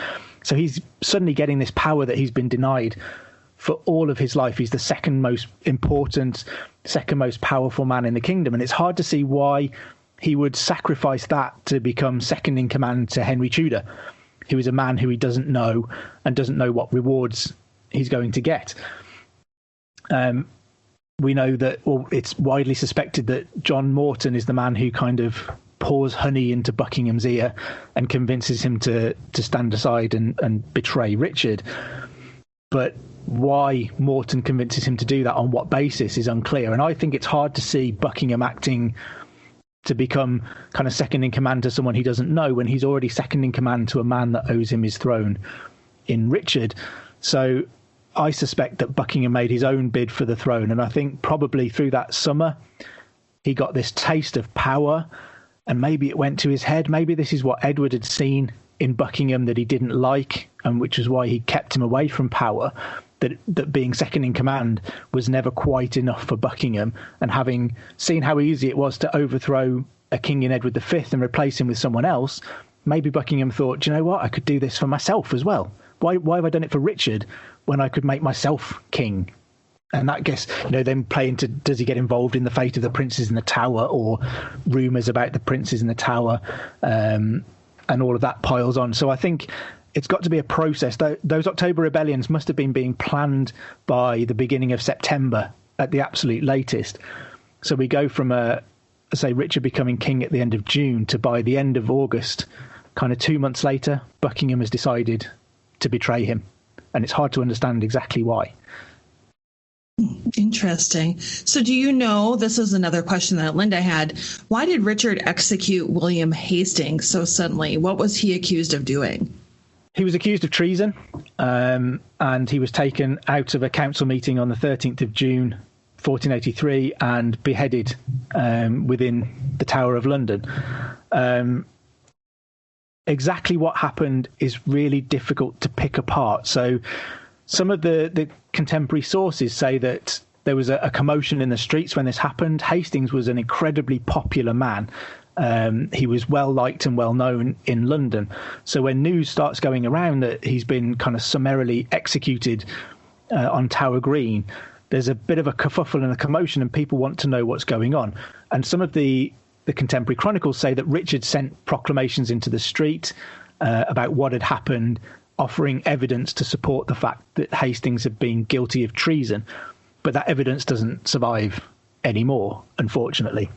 So he's suddenly getting this power that he's been denied for all of his life. He's the second most important, second most powerful man in the kingdom, and it's hard to see why he would sacrifice that to become second in command to Henry Tudor, who is a man who he doesn't know and doesn't know what rewards he's going to get. We know that, well, it's widely suspected that John Morton is the man who kind of pours honey into Buckingham's ear and convinces him to stand aside and betray Richard. But why Morton convinces him to do that, on what basis, is unclear. And I think it's hard to see Buckingham acting to become kind of second in command to someone he doesn't know when he's already second in command to a man that owes him his throne in Richard. So I suspect that Buckingham made his own bid for the throne, and I think probably through that summer he got this taste of power, and maybe it went to his head. Maybe this is what Edward had seen in Buckingham that he didn't like, and which is why he kept him away from power, that being second in command was never quite enough for Buckingham. And having seen how easy it was to overthrow a king in Edward V and replace him with someone else, maybe Buckingham thought, do you know what, I could do this for myself as well. Why have I done it for Richard when I could make myself king? And that gets, then play into, does he get involved in the fate of the princes in the Tower, or rumours about the princes in the Tower, and all of that piles on. So I think it's got to be a process. Those October rebellions must have been being planned by the beginning of September at the absolute latest. So we go from, say, Richard becoming king at the end of June to by the end of August, kind of 2 months later, Buckingham has decided to betray him. And it's hard to understand exactly why. Interesting. So do you know, this is another question that Linda had, why did Richard execute William Hastings so suddenly? What was he accused of doing? He was accused of treason, and he was taken out of a council meeting on the 13th of June, 1483, and beheaded within the Tower of London. Exactly what happened is really difficult to pick apart. So some of the contemporary sources say that there was a commotion in the streets when this happened. Hastings was an incredibly popular man. He was well liked and well known in London. So when news starts going around that he's been kind of summarily executed on Tower Green, there's a bit of a kerfuffle and a commotion, and people want to know what's going on. And some of the contemporary chronicles say that Richard sent proclamations into the street about what had happened, offering evidence to support the fact that Hastings had been guilty of treason. But that evidence doesn't survive anymore, unfortunately.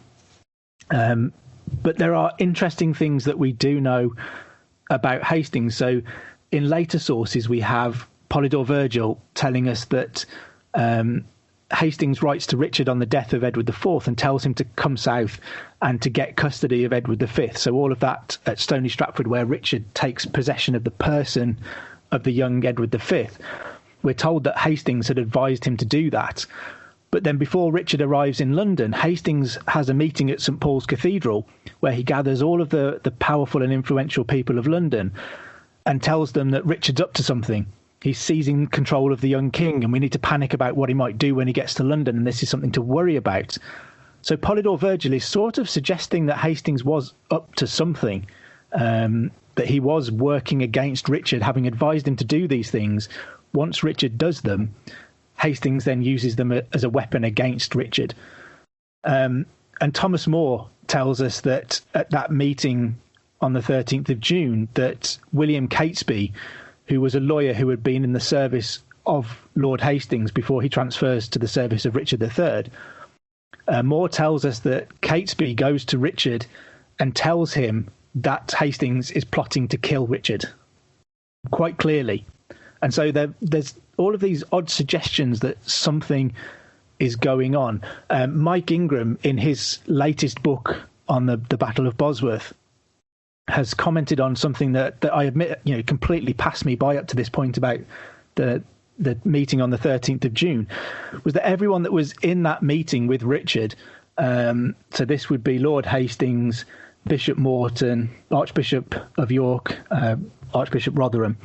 But there are interesting things that we do know about Hastings. So in later sources, we have Polydore Virgil telling us that Hastings writes to Richard on the death of Edward IV and tells him to come south and to get custody of Edward V. So all of that at Stony Stratford, where Richard takes possession of the person of the young Edward V. We're told that Hastings had advised him to do that. But then before Richard arrives in London, Hastings has a meeting at St Paul's Cathedral where he gathers all of the powerful and influential people of London and tells them that Richard's up to something. He's seizing control of the young king, and we need to panic about what he might do when he gets to London, and this is something to worry about. So Polydore Virgil is sort of suggesting that Hastings was up to something, that he was working against Richard, having advised him to do these things. Once Richard does them, Hastings then uses them as a weapon against Richard. And Thomas More tells us that at that meeting on the 13th of June, that William Catesby, who was a lawyer who had been in the service of Lord Hastings before he transfers to the service of Richard III, More tells us that Catesby goes to Richard and tells him that Hastings is plotting to kill Richard. quite clearly. And so there's all of these odd suggestions that something is going on. Mike Ingram, in his latest book on the Battle of Bosworth, has commented on something that I admit, completely passed me by up to this point about the meeting on the 13th of June, was that everyone that was in that meeting with Richard, so this would be Lord Hastings, Bishop Morton, Archbishop of York, Archbishop Rotherham,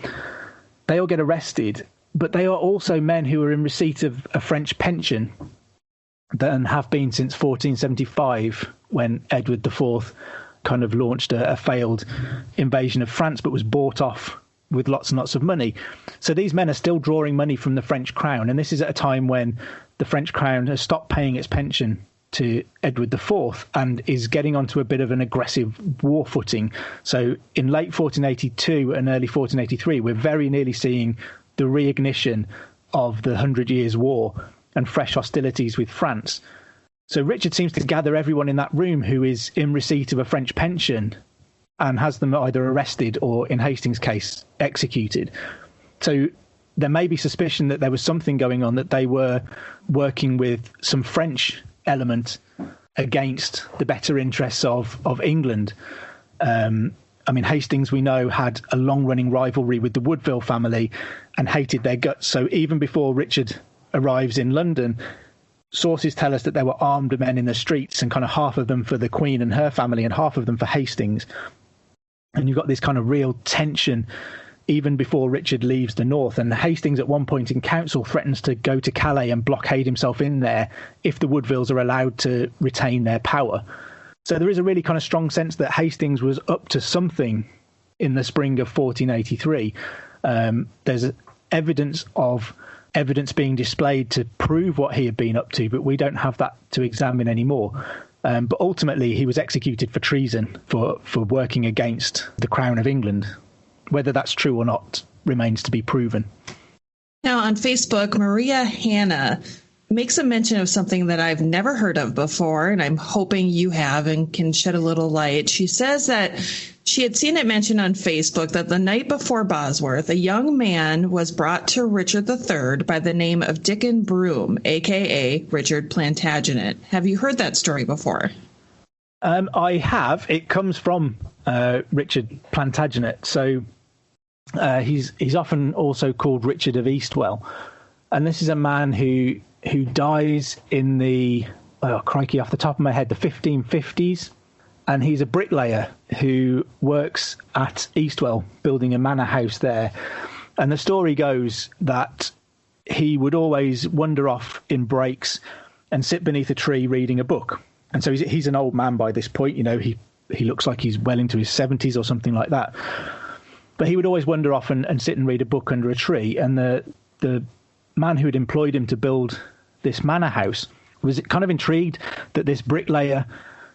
they all get arrested, but they are also men who are in receipt of a French pension and have been since 1475, when Edward IV kind of launched a failed invasion of France, but was bought off with lots and lots of money. So these men are still drawing money from the French crown, and this is at a time when the French crown has stopped paying its pension to Edward IV and is getting onto a bit of an aggressive war footing. So in late 1482 and early 1483, we're very nearly seeing the reignition of the 100 Years' War and fresh hostilities with France. So Richard seems to gather everyone in that room who is in receipt of a French pension and has them either arrested or, in Hastings' case, executed. So there may be suspicion that there was something going on, that they were working with some French element against the better interests of England. Hastings, we know, had a long-running rivalry with the Woodville family and hated their guts. So even before Richard arrives in London, sources tell us that there were armed men in the streets, and kind of half of them for the Queen and her family and half of them for Hastings. And you've got this kind of real tension even before Richard leaves the north. And Hastings at one point in council threatens to go to Calais and blockade himself in there if the Woodvilles are allowed to retain their power. So there is a really kind of strong sense that Hastings was up to something in the spring of 1483. There's evidence being displayed to prove what he had been up to, but we don't have that to examine anymore. But ultimately, he was executed for treason for working against the Crown of England. Whether that's true or not remains to be proven. Now, on Facebook, Maria Hanna makes a mention of something that I've never heard of before, and I'm hoping you have and can shed a little light. She says that she had seen it mentioned on Facebook that the night before Bosworth, a young man was brought to Richard III by the name of Dickon Broom, a.k.a. Richard Plantagenet. Have you heard that story before? I have. It comes from Richard Plantagenet. So he's often also called Richard of Eastwell. And this is a man who dies in the, crikey, off the top of my head, the 1550s. And he's a bricklayer who works at Eastwell, building a manor house there. And the story goes that he would always wander off in breaks and sit beneath a tree reading a book. And so he's an old man by this point. He looks like he's well into his 70s or something like that. But he would always wander off and sit and read a book under a tree. And the man who had employed him to build this manor house was kind of intrigued that this bricklayer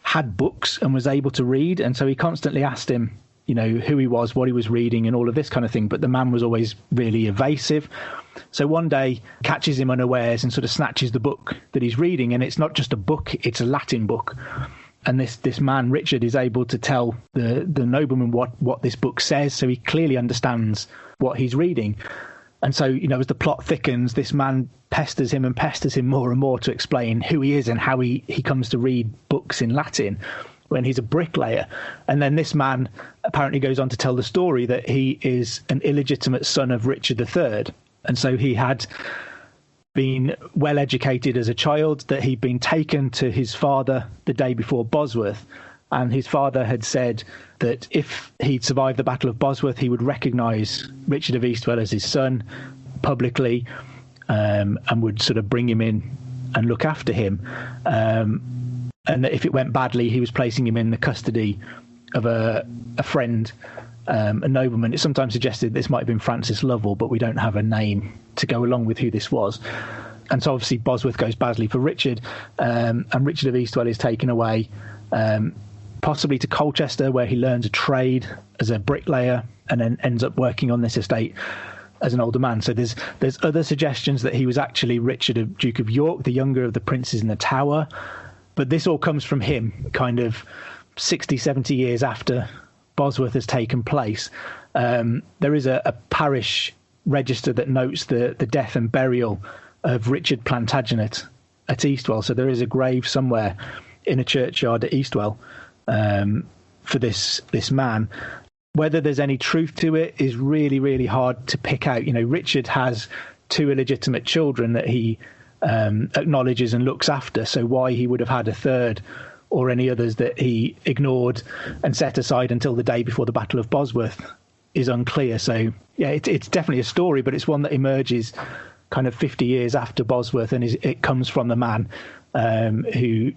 had books and was able to read. And so he constantly asked him, who he was, what he was reading and all of this kind of thing. But the man was always really evasive. So one day catches him unawares and sort of snatches the book that he's reading. And it's not just a book, it's a Latin book. And this man, Richard, is able to tell the nobleman what this book says. So he clearly understands what he's reading. And so, as the plot thickens, this man pesters him more and more to explain who he is and how he comes to read books in Latin when he's a bricklayer. And then this man apparently goes on to tell the story that he is an illegitimate son of Richard III. And so he had been well educated as a child, that he'd been taken to his father the day before Bosworth. And his father had said that if he'd survived the Battle of Bosworth, he would recognise Richard of Eastwell as his son publicly, and would sort of bring him in and look after him. And that if it went badly, he was placing him in the custody of a friend, a nobleman. It's sometimes suggested this might have been Francis Lovell, but we don't have a name to go along with who this was. And so obviously Bosworth goes badly for Richard, and Richard of Eastwell is taken away, possibly to Colchester, where he learns a trade as a bricklayer and then ends up working on this estate as an older man. So there's other suggestions that he was actually Richard, Duke of York, the younger of the princes in the Tower. But this all comes from him kind of 60, 70 years after Bosworth has taken place. There is a parish register that notes the death and burial of Richard Plantagenet at Eastwell. So there is a grave somewhere in a churchyard at Eastwell for this man. Whether there's any truth to it is really, really hard to pick out. You know, Richard has 2 illegitimate children that he acknowledges and looks after. So why he would have had a third or any others that he ignored and set aside until the day before the Battle of Bosworth is unclear. So, yeah, it's definitely a story, but it's one that emerges kind of 50 years after Bosworth, and it comes from the man who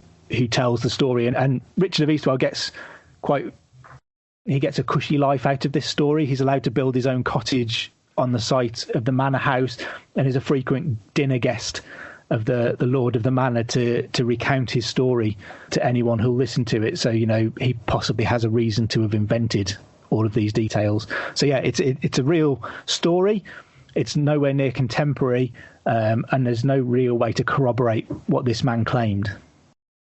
tells the story. And Richard of Eastwell gets a cushy life out of this story. He's allowed to build his own cottage on the site of the manor house and is a frequent dinner guest of the lord of the manor to recount his story to anyone who'll listen to it. So, you know, he possibly has a reason to have invented all of these details. So, yeah, it's a real story. It's nowhere near contemporary, and there's no real way to corroborate what this man claimed.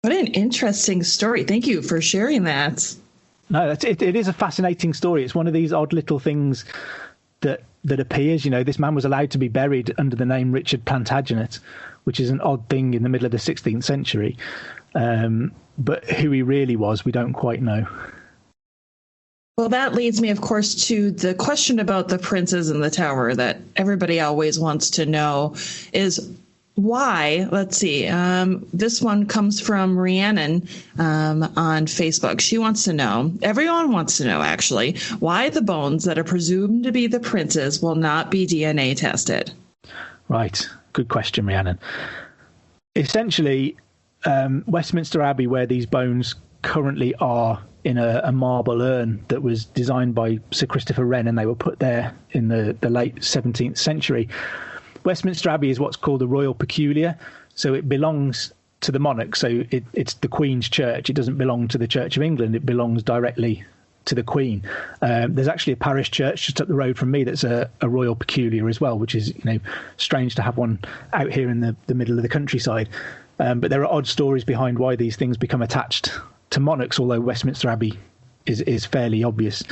What an interesting story. Thank you for sharing that. No, it is a fascinating story. It's one of these odd little things that appears. You know, this man was allowed to be buried under the name Richard Plantagenet, which is an odd thing in the middle of the 16th century. But who he really was, we don't quite know. Well, that leads me, of course, to the question about the princes in the tower that everybody always wants to know is why. Let's see. This one comes from Rhiannon on Facebook. She wants to know, everyone wants to know, actually, why the bones that are presumed to be the princes will not be DNA tested. Right. Good question, Rhiannon. Essentially, Westminster Abbey, where these bones currently are, in a marble urn that was designed by Sir Christopher Wren, and they were put there in the late 17th century. Westminster Abbey is what's called a royal peculiar, so it belongs to the monarch. So it's the Queen's church. It doesn't belong to the Church of England. It belongs directly to the Queen. There's actually a parish church just up the road from me that's a royal peculiar as well, which is, you know, strange to have one out here in the middle of the countryside. But there are odd stories behind why these things become attached to monarchs, although Westminster Abbey is fairly obvious.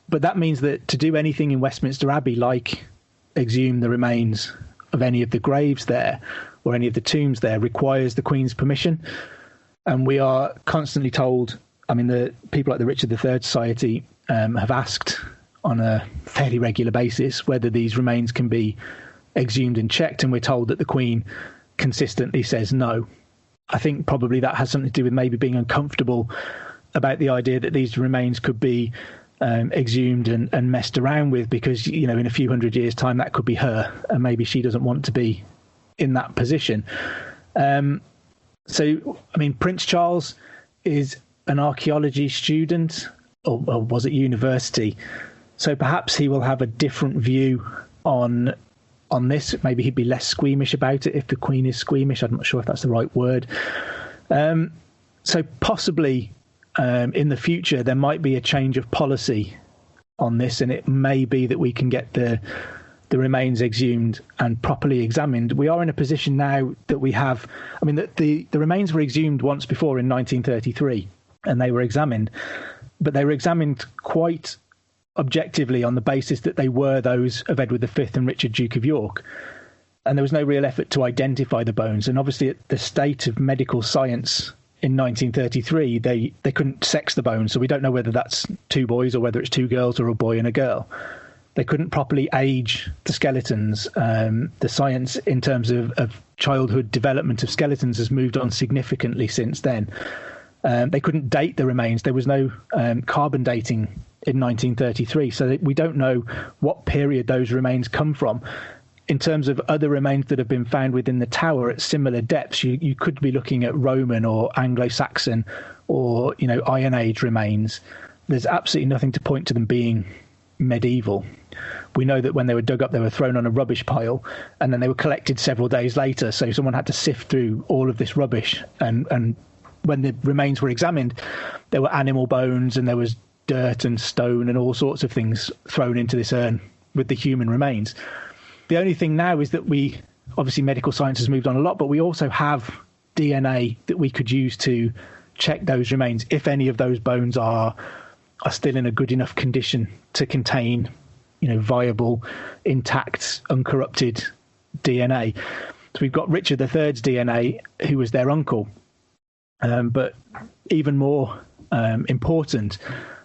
But that means that to do anything in Westminster Abbey, like exhume the remains of any of the graves there or any of the tombs there, requires the Queen's permission. And we are constantly told, I mean, the people like the Richard III Society have asked on a fairly regular basis whether these remains can be exhumed and checked, and we're told that the Queen consistently says no. I think probably that has something to do with maybe being uncomfortable about the idea that these remains could be exhumed and messed around with, because, you know, in a few hundred years' time that could be her, and maybe she doesn't want to be in that position. So, I mean, Prince Charles is an archaeology student, or was at university, so perhaps he will have a different view on this. Maybe he'd be less squeamish about it if the Queen is squeamish. I'm not sure if that's the right word. So possibly in the future there might be a change of policy on this, and it may be that we can get the remains exhumed and properly examined. We are in a position now that we have, I mean, the remains were exhumed once before in 1933, and they were examined, but they were examined quite objectively on the basis that they were those of Edward V and Richard, Duke of York. And there was no real effort to identify the bones. And obviously at the state of medical science in 1933, they couldn't sex the bones. So we don't know whether that's 2 boys or whether it's 2 girls or a boy and a girl. They couldn't properly age the skeletons. The science in terms of childhood development of skeletons has moved on significantly since then. They couldn't date the remains. There was no carbon dating in 1933, so we don't know what period those remains come from. In terms of other remains that have been found within the tower at similar depths, you could be looking at Roman or Anglo-Saxon or, you know, Iron Age remains. There's absolutely nothing to point to them being medieval. We know that when they were dug up, they were thrown on a rubbish pile, and then they were collected several days later, so someone had to sift through all of this rubbish, and when the remains were examined, there were animal bones and there was dirt and stone and all sorts of things thrown into this urn with the human remains. The only thing now is that obviously medical science has moved on a lot, but we also have DNA that we could use to check those remains if any of those bones are are still in a good enough condition to contain, viable, intact, uncorrupted DNA. So we've got Richard III's DNA, who was their uncle. But even more important,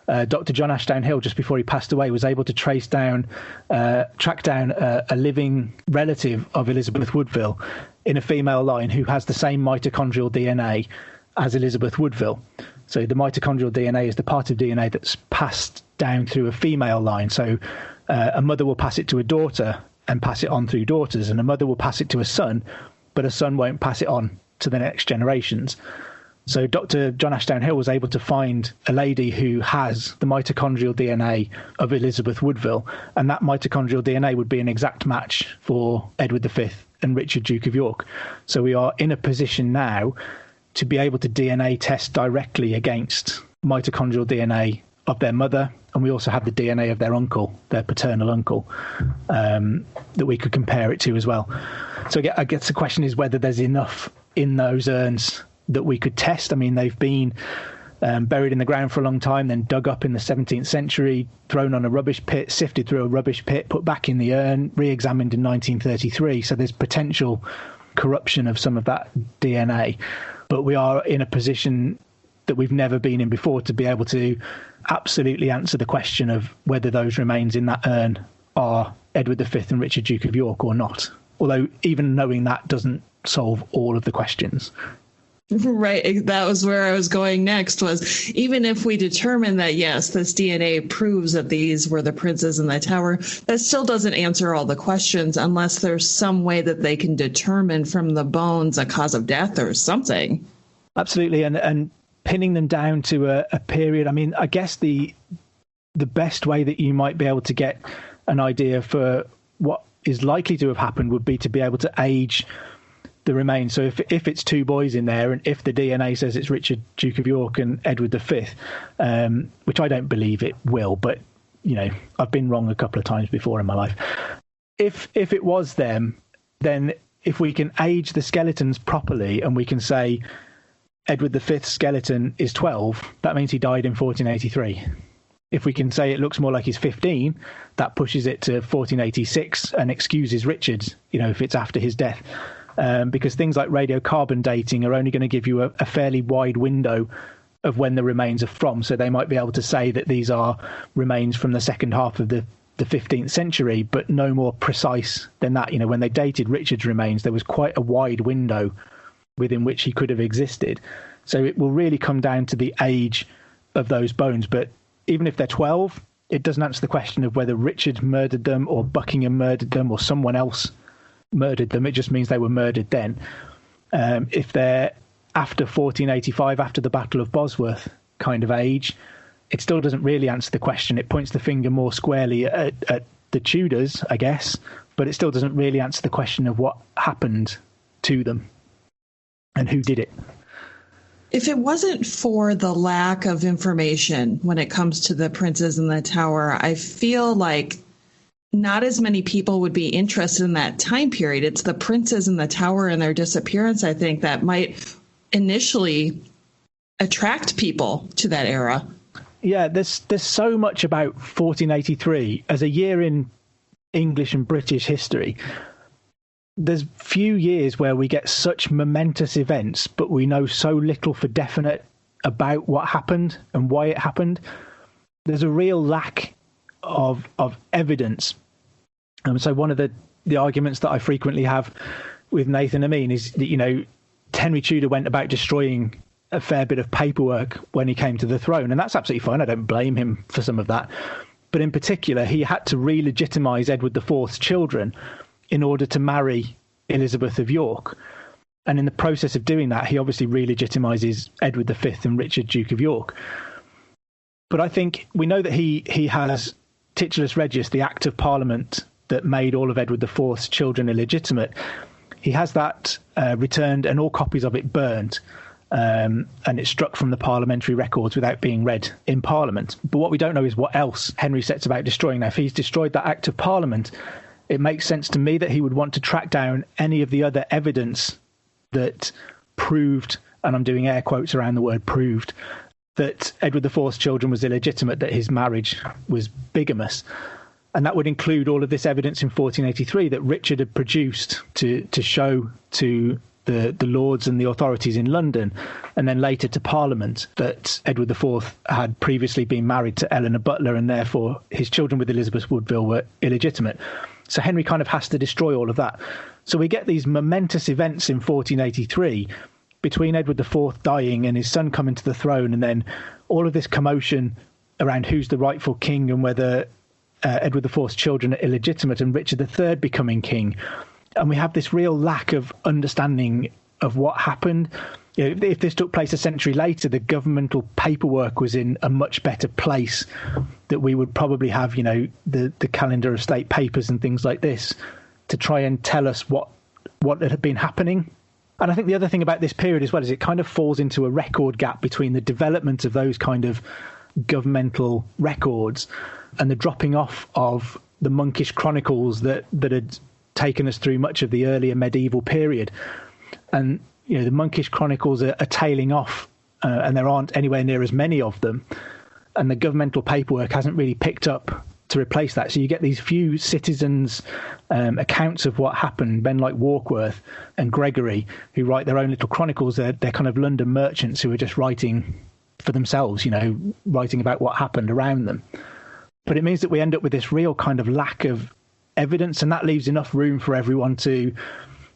Dr. John Ashdown Hill, just before he passed away, was able to track down a living relative of Elizabeth Woodville in a female line who has the same mitochondrial DNA as Elizabeth Woodville. So the mitochondrial DNA is the part of DNA that's passed down through a female line. So a mother will pass it to a daughter and pass it on through daughters, and a mother will pass it to a son, but a son won't pass it on to the next generations. So Dr. John Ashdown Hill was able to find a lady who has the mitochondrial DNA of Elizabeth Woodville, and that mitochondrial DNA would be an exact match for Edward V and Richard, Duke of York. So we are in a position now to be able to DNA test directly against mitochondrial DNA of their mother, and we also have the DNA of their uncle, their paternal uncle, that we could compare it to as well. So I guess the question is whether there's enough in those urns that we could test. I mean, they've been buried in the ground for a long time, then dug up in the 17th century, thrown on a rubbish pit, sifted through a rubbish pit, put back in the urn, re-examined in 1933. So there's potential corruption of some of that DNA. But we are in a position that we've never been in before to be able to absolutely answer the question of whether those remains in that urn are Edward V and Richard, Duke of York, or not. Although even knowing that doesn't solve all of the questions. Right. That was where I was going next, was even if we determine that, yes, this DNA proves that these were the princes in the tower, that still doesn't answer all the questions unless there's some way that they can determine from the bones a cause of death or something. Absolutely. And pinning them down to a period. I mean, I guess the best way that you might be able to get an idea for what is likely to have happened would be to be able to age the remains. So if it's two boys in there, and if the DNA says it's Richard, Duke of York, and Edward V, which I don't believe it will, but I've been wrong a couple of times before in my life. If it was them, then if we can age the skeletons properly and we can say Edward V's skeleton is 12, that means he died in 1483. If we can say it looks more like he's 15, that pushes it to 1486 and excuses Richard, if it's after his death. Because things like radiocarbon dating are only going to give you a fairly wide window of when the remains are from. So they might be able to say that these are remains from the second half of the 15th century, but no more precise than that. When they dated Richard's remains, there was quite a wide window within which he could have existed. So it will really come down to the age of those bones. But even if they're 12, it doesn't answer the question of whether Richard murdered them or Buckingham murdered them or someone else murdered them. It just means they were murdered then. If they're after 1485, after the Battle of Bosworth kind of age, it still doesn't really answer the question. It points the finger more squarely at the Tudors, I guess, but it still doesn't really answer the question of what happened to them and who did it. If it wasn't for the lack of information when it comes to the princes in the tower, I feel like not as many people would be interested in that time period. It's the princes in the tower and their disappearance, I think, that might initially attract people to that era. Yeah, there's so much about 1483 as a year in English and British history. There's few years where we get such momentous events, but we know so little for definite about what happened and why it happened. There's a real lack of evidence. So one of the arguments that I frequently have with Nathan Amin is that, Henry Tudor went about destroying a fair bit of paperwork when he came to the throne, and that's absolutely fine. I don't blame him for some of that. But in particular, he had to re-legitimise Edward IV's children in order to marry Elizabeth of York. And in the process of doing that, he obviously re-legitimises Edward V and Richard, Duke of York. But I think we know that he has Titulus Regius, the Act of Parliament that made all of Edward IV's children illegitimate. He has that returned and all copies of it burnt. And it's struck from the parliamentary records without being read in Parliament. But what we don't know is what else Henry sets about destroying. Now, if he's destroyed that Act of Parliament, it makes sense to me that he would want to track down any of the other evidence that proved, and I'm doing air quotes around the word proved, that Edward IV's children was illegitimate, that his marriage was bigamous. And that would include all of this evidence in 1483 that Richard had produced to show to the lords and the authorities in London, and then later to Parliament, that Edward IV had previously been married to Eleanor Butler, and therefore his children with Elizabeth Woodville were illegitimate. So Henry kind of has to destroy all of that. So we get these momentous events in 1483 between Edward IV dying and his son coming to the throne, and then all of this commotion around who's the rightful king and whether Edward IV's children are illegitimate, and Richard III becoming king. And we have this real lack of understanding of what happened. You know, if this took place a century later, the governmental paperwork was in a much better place, that we would probably have, you know, the calendar of state papers and things like this to try and tell us what had been happening. And I think the other thing about this period as well is it kind of falls into a record gap between the development of those kind of governmental records and the dropping off of the monkish chronicles that had taken us through much of the earlier medieval period. And, you know, the monkish chronicles are tailing off, and there aren't anywhere near as many of them. And the governmental paperwork hasn't really picked up to replace that. So you get these few citizens' accounts of what happened, men like Warkworth and Gregory, who write their own little chronicles. They're kind of London merchants who are just writing for themselves, you know, writing about what happened around them. But it means that we end up with this real kind of lack of evidence, and that leaves enough room for everyone to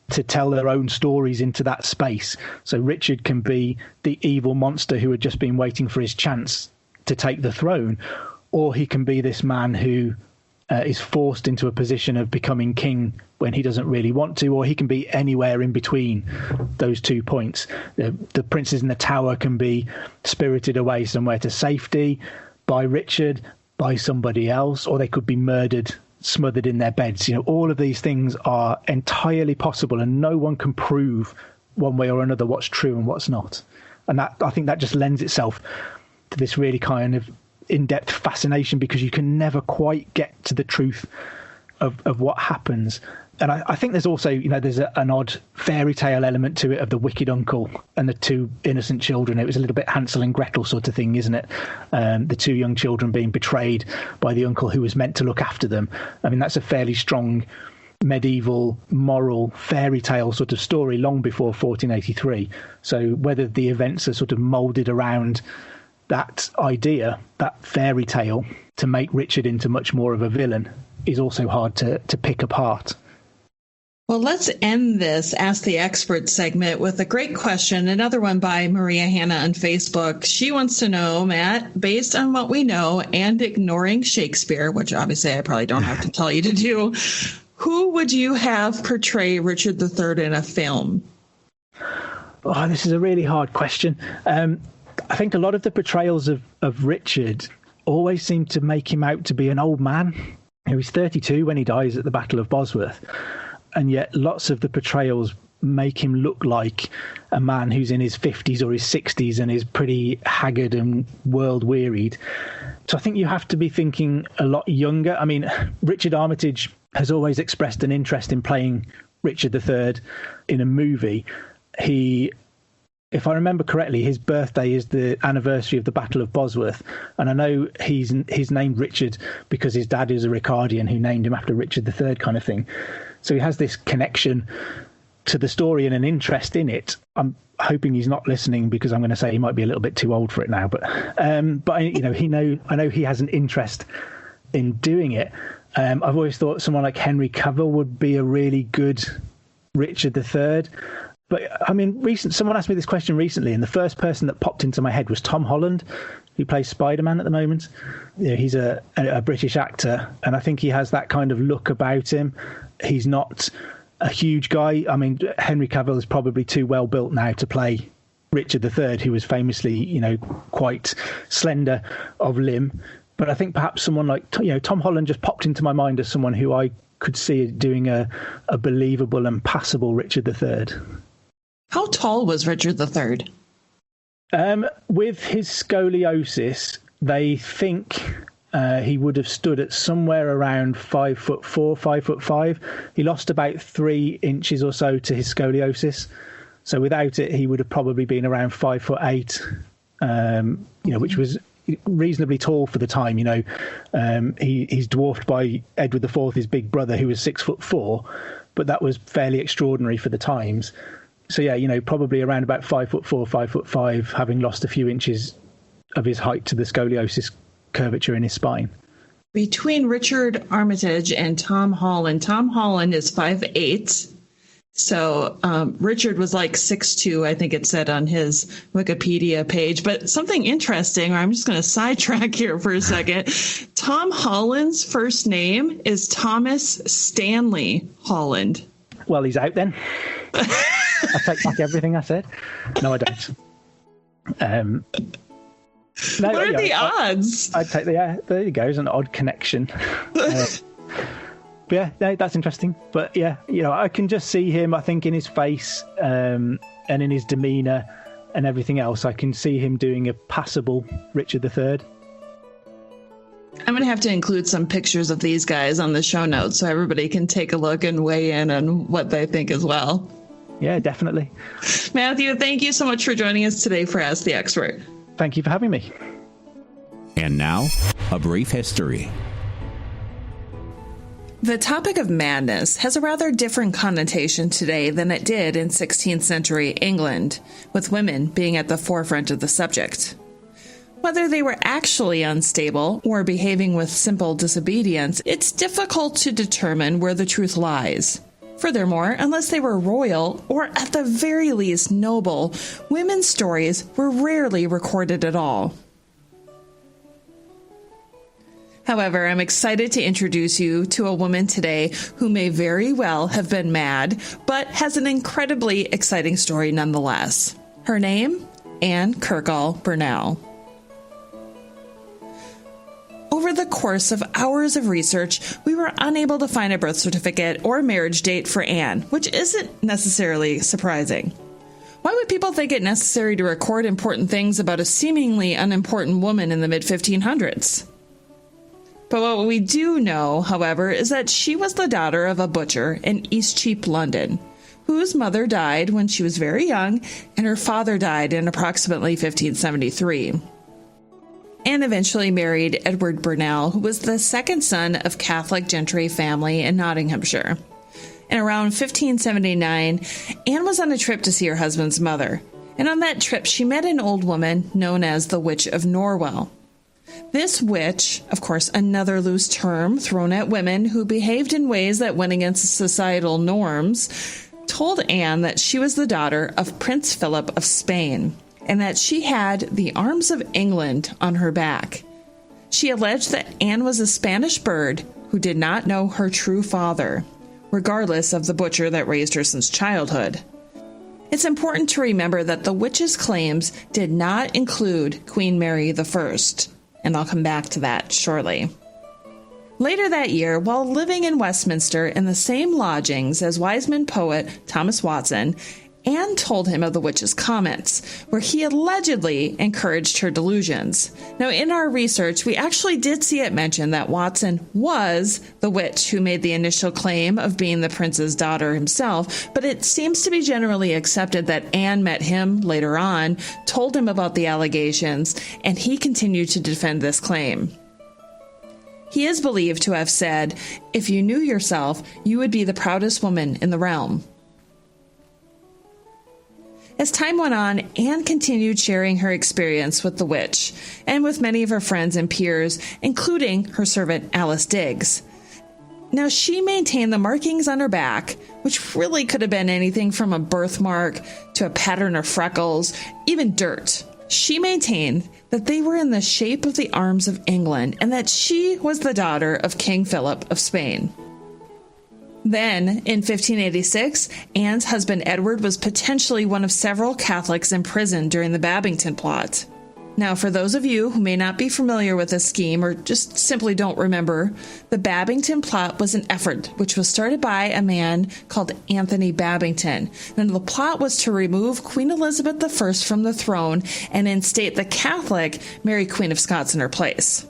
tell their own stories into that space. So Richard can be the evil monster who had just been waiting for his chance to take the throne, or he can be this man who is forced into a position of becoming king when he doesn't really want to, or he can be anywhere in between those 2 points. The princes in the Tower can be spirited away somewhere to safety by Richard, by somebody else, or they could be murdered, smothered in their beds. You know, all of these things are entirely possible, and no one can prove one way or another what's true and what's not. And that, I think that just lends itself to this really kind of in-depth fascination, because you can never quite get to the truth of what happens. And I think there's also, you know, there's an odd fairy tale element to it of the wicked uncle and the two innocent children. It was a little bit Hansel and Gretel sort of thing, isn't it? The two young children being betrayed by the uncle who was meant to look after them. I mean, that's a fairly strong medieval moral fairy tale sort of story long before 1483. So whether the events are sort of moulded around that idea, that fairy tale, to make Richard into much more of a villain is also hard to pick apart. Well, let's end this Ask the Expert segment with a great question, another one by Maria Hanna on Facebook. She wants to know, Matt, based on what we know and ignoring Shakespeare, which obviously I probably don't have to tell you to do, who would you have portray Richard III in a film? Oh, this is a really hard question. I think a lot of the portrayals of Richard always seem to make him out to be an old man. He was 32 when he dies at the Battle of Bosworth. And yet lots of the portrayals make him look like a man who's in his 50s or his 60s and is pretty haggard and world-wearied. So I think you have to be thinking a lot younger. I mean, Richard Armitage has always expressed an interest in playing Richard III in a movie. If I remember correctly, his birthday is the anniversary of the Battle of Bosworth. And I know he's named Richard because his dad is a Ricardian who named him after Richard III kind of thing. So he has this connection to the story and an interest in it. I'm hoping he's not listening, because I'm going to say he might be a little bit too old for it now. But I know he has an interest in doing it. I've always thought someone like Henry Cavill would be a really good Richard III. But I mean, someone asked me this question recently, and the first person that popped into my head was Tom Holland, who plays Spider-Man at the moment. You know, he's a British actor, and I think he has that kind of look about him. He's not a huge guy. I mean, Henry Cavill is probably too well built now to play Richard III, who was famously, you know, quite slender of limb. But I think perhaps someone like, you know, Tom Holland just popped into my mind as someone who I could see doing a believable and passable Richard III. How tall was Richard III? With his scoliosis, they think he would have stood at somewhere around 5'4", 5'5". He lost about 3 inches or so to his scoliosis. So without it, he would have probably been around 5'8", which was reasonably tall for the time. He's dwarfed by Edward IV, his big brother, who was 6'4", but that was fairly extraordinary for the times. So yeah, probably around about 5'4", 5'5", having lost a few inches of his height to the scoliosis curvature in his spine. Between Richard Armitage and Tom Holland is 5'8". So Richard was like 6'2", I think it said on his Wikipedia page. But something interesting, or I'm just going to sidetrack here for a second. Tom Holland's first name is Thomas Stanley Holland. Well, he's out then. I take back everything I said. No, I don't. What are the odds? I'd take there you go. It's an odd connection. But yeah, no, that's interesting. But yeah, I can just see him, I think, in his face and in his demeanour and everything else. I can see him doing a passable Richard III. I'm going to have to include some pictures of these guys on the show notes so everybody can take a look and weigh in on what they think as well. Yeah, definitely. Matthew, thank you so much for joining us today for Ask the Expert. Thank you for having me. And now, a brief history. The topic of madness has a rather different connotation today than it did in 16th century England, with women being at the forefront of the subject. Whether they were actually unstable or behaving with simple disobedience, it's difficult to determine where the truth lies. Furthermore, unless they were royal, or at the very least noble, women's stories were rarely recorded at all. However, I'm excited to introduce you to a woman today who may very well have been mad, but has an incredibly exciting story nonetheless. Her name? Anne Kirkall Burnell. Over the course of hours of research, we were unable to find a birth certificate or marriage date for Anne, which isn't necessarily surprising. Why would people think it necessary to record important things about a seemingly unimportant woman in the mid-1500s? But what we do know, however, is that she was the daughter of a butcher in Eastcheap, London, whose mother died when she was very young, and her father died in approximately 1573. Anne eventually married Edward Burnell, who was the second son of Catholic gentry family in Nottinghamshire. And around 1579, Anne was on a trip to see her husband's mother, and on that trip she met an old woman known as the Witch of Norwell. This witch, of course another loose term thrown at women who behaved in ways that went against societal norms, told Anne that she was the daughter of Prince Philip of Spain, and that she had the arms of England on her back. She alleged that Anne was a Spanish bird who did not know her true father, regardless of the butcher that raised her since childhood. It's important to remember that the witch's claims did not include Queen Mary I, and I'll come back to that shortly. Later that year, while living in Westminster in the same lodgings as Wiseman poet Thomas Watson, Anne told him of the witch's comments, where he allegedly encouraged her delusions. Now, in our research, we actually did see it mentioned that Watson was the witch who made the initial claim of being the prince's daughter himself, but it seems to be generally accepted that Anne met him later on, told him about the allegations, and he continued to defend this claim. He is believed to have said, "If you knew yourself, you would be the proudest woman in the realm." As time went on, Anne continued sharing her experience with the witch, and with many of her friends and peers, including her servant Alice Diggs. Now, she maintained the markings on her back, which really could have been anything from a birthmark to a pattern of freckles, even dirt. She maintained that they were in the shape of the arms of England, and that she was the daughter of King Philip of Spain. Then, in 1586, Anne's husband Edward was potentially one of several Catholics imprisoned during the Babington plot. Now, for those of you who may not be familiar with this scheme or just simply don't remember, the Babington plot was an effort which was started by a man called Anthony Babington. And the plot was to remove Queen Elizabeth I from the throne and instate the Catholic Mary Queen of Scots in her place.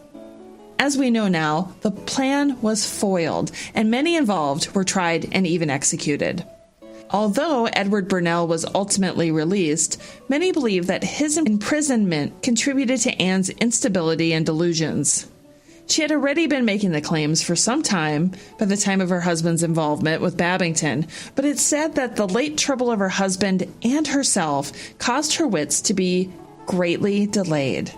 As we know now, the plan was foiled, and many involved were tried and even executed. Although Edward Burnell was ultimately released, many believe that his imprisonment contributed to Anne's instability and delusions. She had already been making the claims for some time by the time of her husband's involvement with Babington, but it's said that the late trouble of her husband and herself caused her wits to be greatly delayed.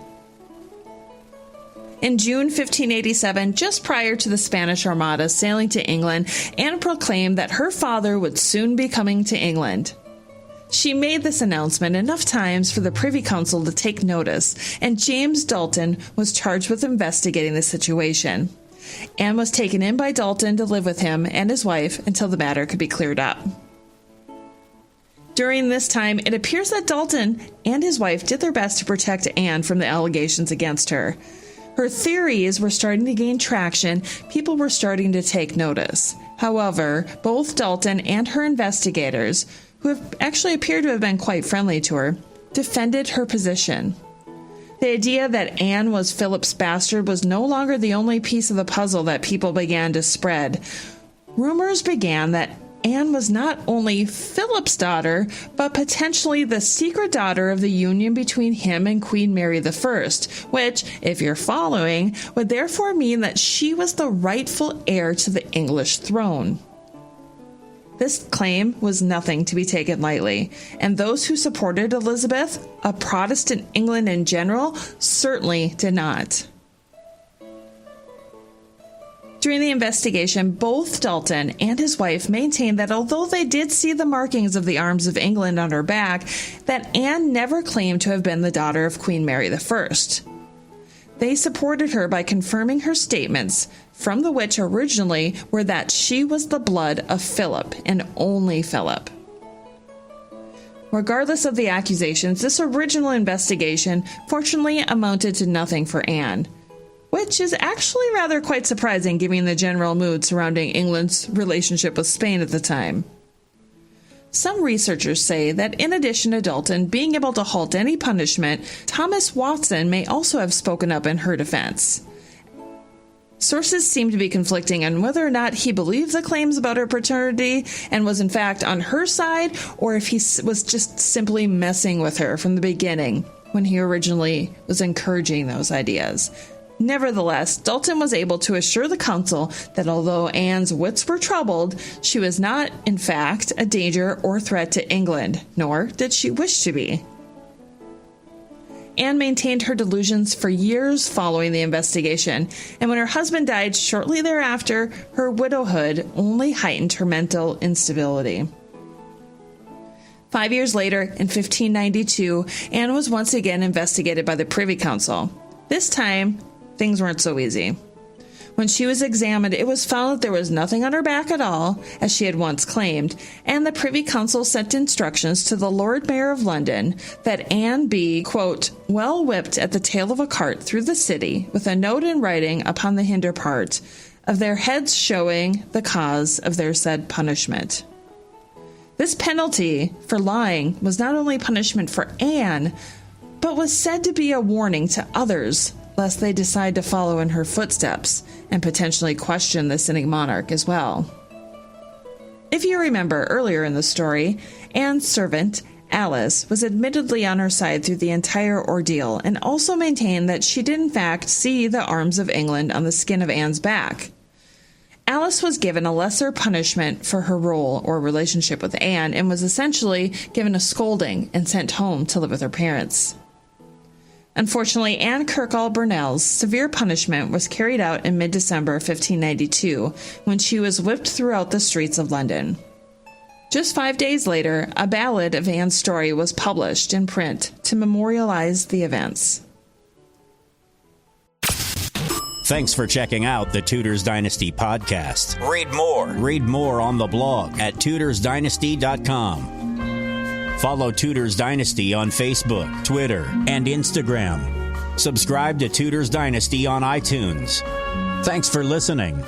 In June 1587, just prior to the Spanish Armada sailing to England, Anne proclaimed that her father would soon be coming to England. She made this announcement enough times for the Privy Council to take notice, and James Dalton was charged with investigating the situation. Anne was taken in by Dalton to live with him and his wife until the matter could be cleared up. During this time, it appears that Dalton and his wife did their best to protect Anne from the allegations against her. Her theories were starting to gain traction. People were starting to take notice. However, both Dalton and her investigators, who have actually appeared to have been quite friendly to her, defended her position. The idea that Anne was Philip's bastard was no longer the only piece of the puzzle that people began to spread. Rumors began that Anne was not only Philip's daughter, but potentially the secret daughter of the union between him and Queen Mary I, which, if you're following, would therefore mean that she was the rightful heir to the English throne. This claim was nothing to be taken lightly, and those who supported Elizabeth, a Protestant England in general, certainly did not. During the investigation, both Dalton and his wife maintained that although they did see the markings of the arms of England on her back, that Anne never claimed to have been the daughter of Queen Mary I. They supported her by confirming her statements, from the which originally were that she was the blood of Philip and only Philip. Regardless of the accusations, this original investigation fortunately amounted to nothing for Anne, which is actually rather quite surprising given the general mood surrounding England's relationship with Spain at the time. Some researchers say that in addition to Dalton being able to halt any punishment, Thomas Watson may also have spoken up in her defense. Sources seem to be conflicting on whether or not he believed the claims about her paternity and was in fact on her side, or if he was just simply messing with her from the beginning when he originally was encouraging those ideas. Nevertheless, Dalton was able to assure the council that although Anne's wits were troubled, she was not, in fact, a danger or threat to England, nor did she wish to be. Anne maintained her delusions for years following the investigation, and when her husband died shortly thereafter, her widowhood only heightened her mental instability. 5 years later, in 1592, Anne was once again investigated by the Privy Council. This time, things weren't so easy. When she was examined, it was found that there was nothing on her back at all, as she had once claimed, and the Privy Council sent instructions to the Lord Mayor of London that Anne be, quote, well whipped at the tail of a cart through the city, with a note in writing upon the hinder part, of their heads showing the cause of their said punishment. This penalty for lying was not only punishment for Anne, but was said to be a warning to others, lest they decide to follow in her footsteps and potentially question the sinning monarch as well. If you remember earlier in the story, Anne's servant, Alice, was admittedly on her side through the entire ordeal and also maintained that she did in fact see the arms of England on the skin of Anne's back. Alice was given a lesser punishment for her role or relationship with Anne and was essentially given a scolding and sent home to live with her parents. Unfortunately, Anne Kirkall Burnell's severe punishment was carried out in mid-December 1592 when she was whipped throughout the streets of London. Just 5 days later, a ballad of Anne's story was published in print to memorialize the events. Thanks for checking out the Tudors Dynasty podcast. Read more. Read more on the blog at tudorsdynasty.com. Follow Tudors Dynasty on Facebook, Twitter, and Instagram. Subscribe to Tudors Dynasty on iTunes. Thanks for listening.